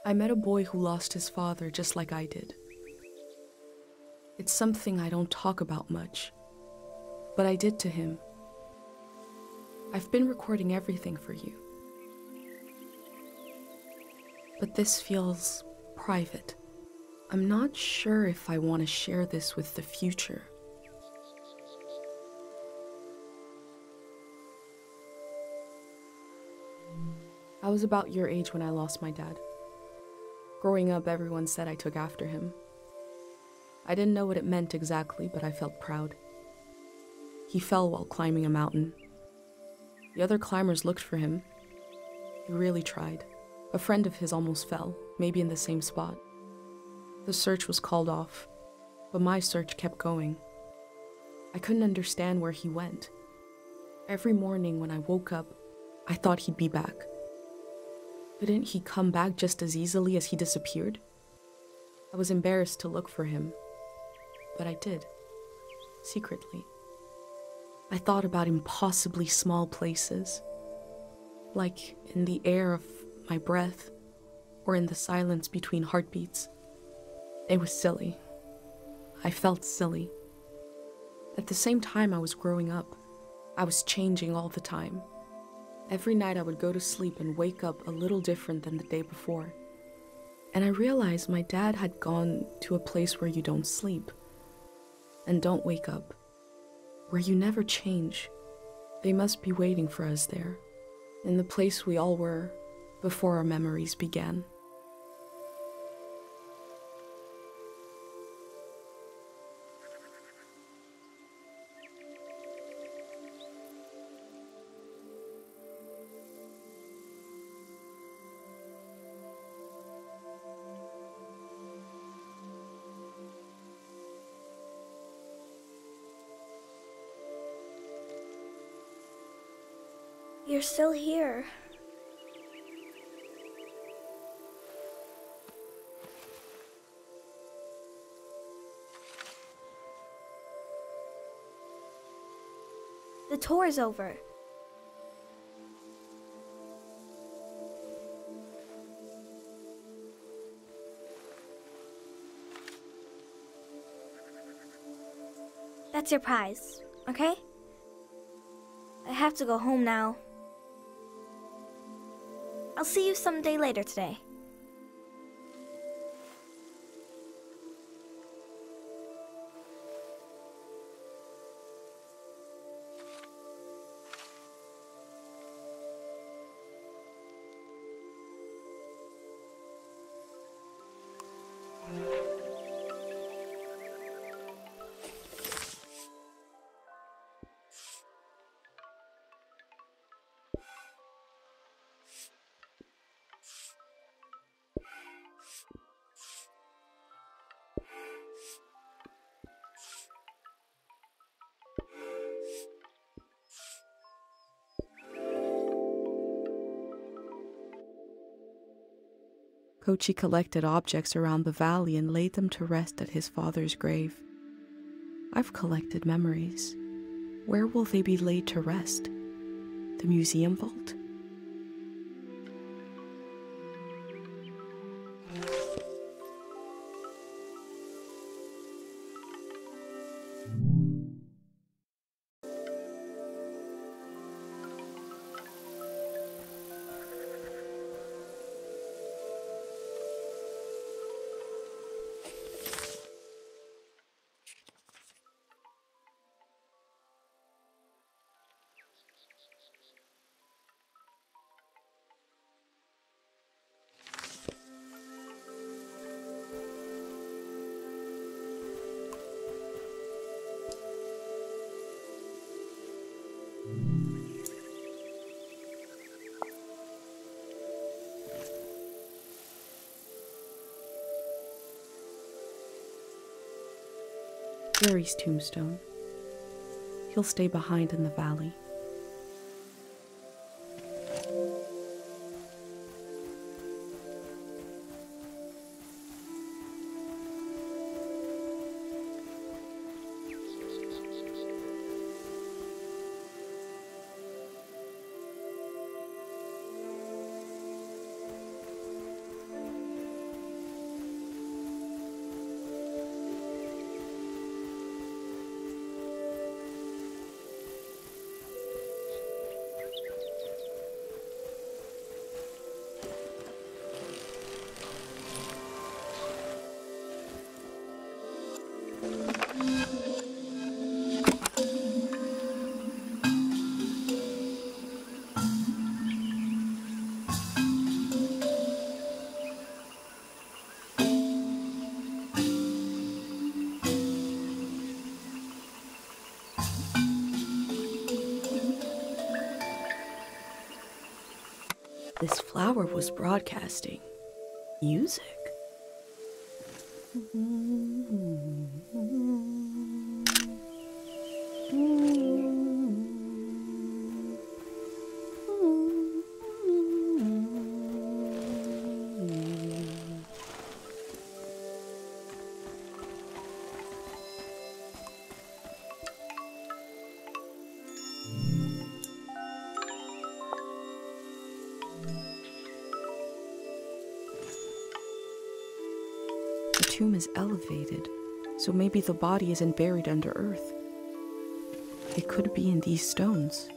I met a boy who lost his father just like I did. It's something I don't talk about much, but I did to him. I've been recording everything for you. But this feels private. I'm not sure if I want to share this with the future. I was about your age when I lost my dad. Growing up, everyone said I took after him. I didn't know what it meant exactly, but I felt proud. He fell while climbing a mountain. The other climbers looked for him. He really tried. A friend of his almost fell, maybe in the same spot. The search was called off, but my search kept going. I couldn't understand where he went. Every morning when I woke up, I thought he'd be back. Couldn't he come back just as easily as he disappeared? I was embarrassed to look for him, but I did, secretly. I thought about impossibly small places, like in the air of my breath, or in the silence between heartbeats. It was silly. I felt silly. At the same time I was growing up, I was changing all the time. Every night I would go to sleep and wake up a little different than the day before. And I realized my dad had gone to a place where you don't sleep and don't wake up, where you never change. They must be waiting for us there, in the place we all were before our memories began. You're still here. The tour's over. That's your prize, okay? I have to go home now. I'll see you someday later today. Kochi collected objects around the valley and laid them to rest at his father's grave. I've collected memories. Where will they be laid to rest? The museum vault? Gary's tombstone. He'll stay behind in the valley. This flower was broadcasting music. tomb is elevated, so maybe the body isn't buried under earth. It could be in these stones.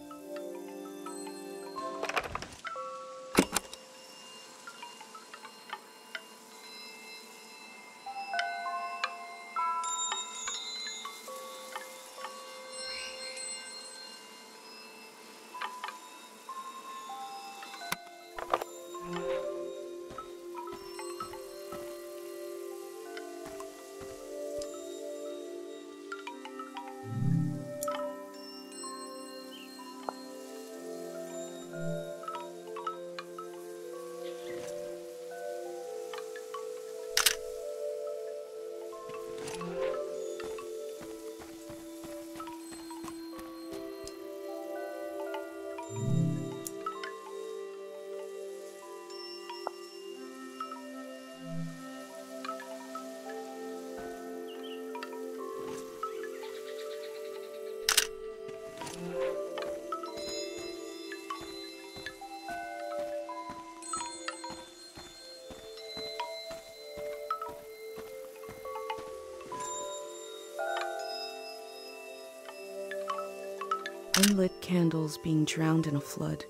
Unlit candles being drowned in a flood,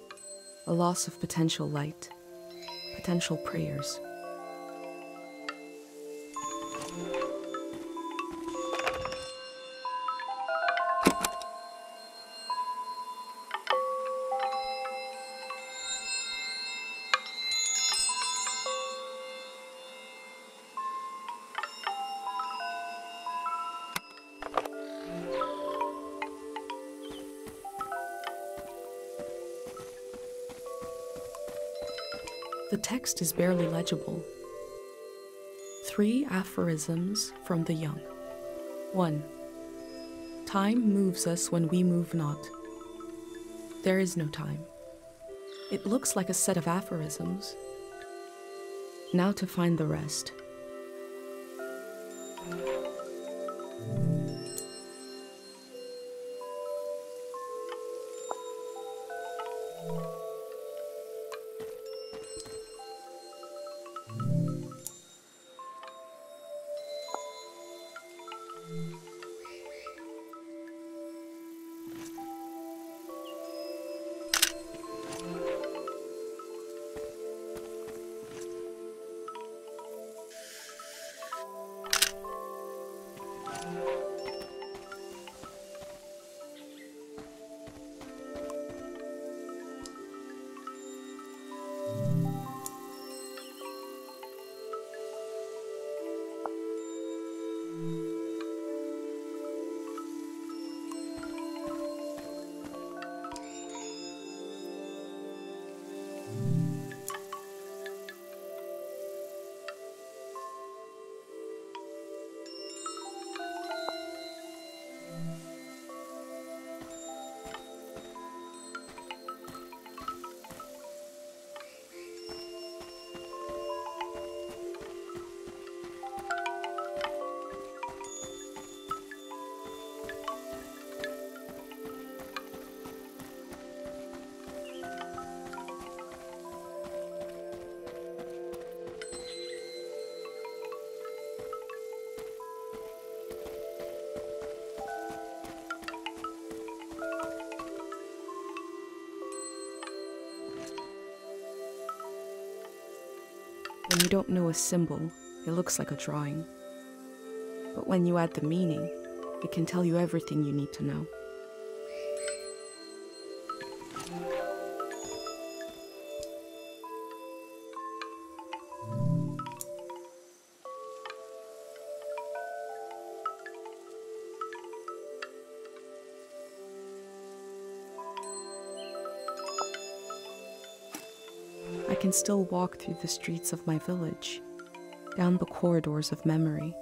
a loss of potential light, potential prayers. The text is barely legible. 3 aphorisms from the young. 1. Time moves us when we move not. There is no time. It looks like a set of aphorisms. Now to find the rest. When you don't know a symbol, it looks like a drawing. But when you add the meaning, it can tell you everything you need to know. I can still walk through the streets of my village, down the corridors of memory,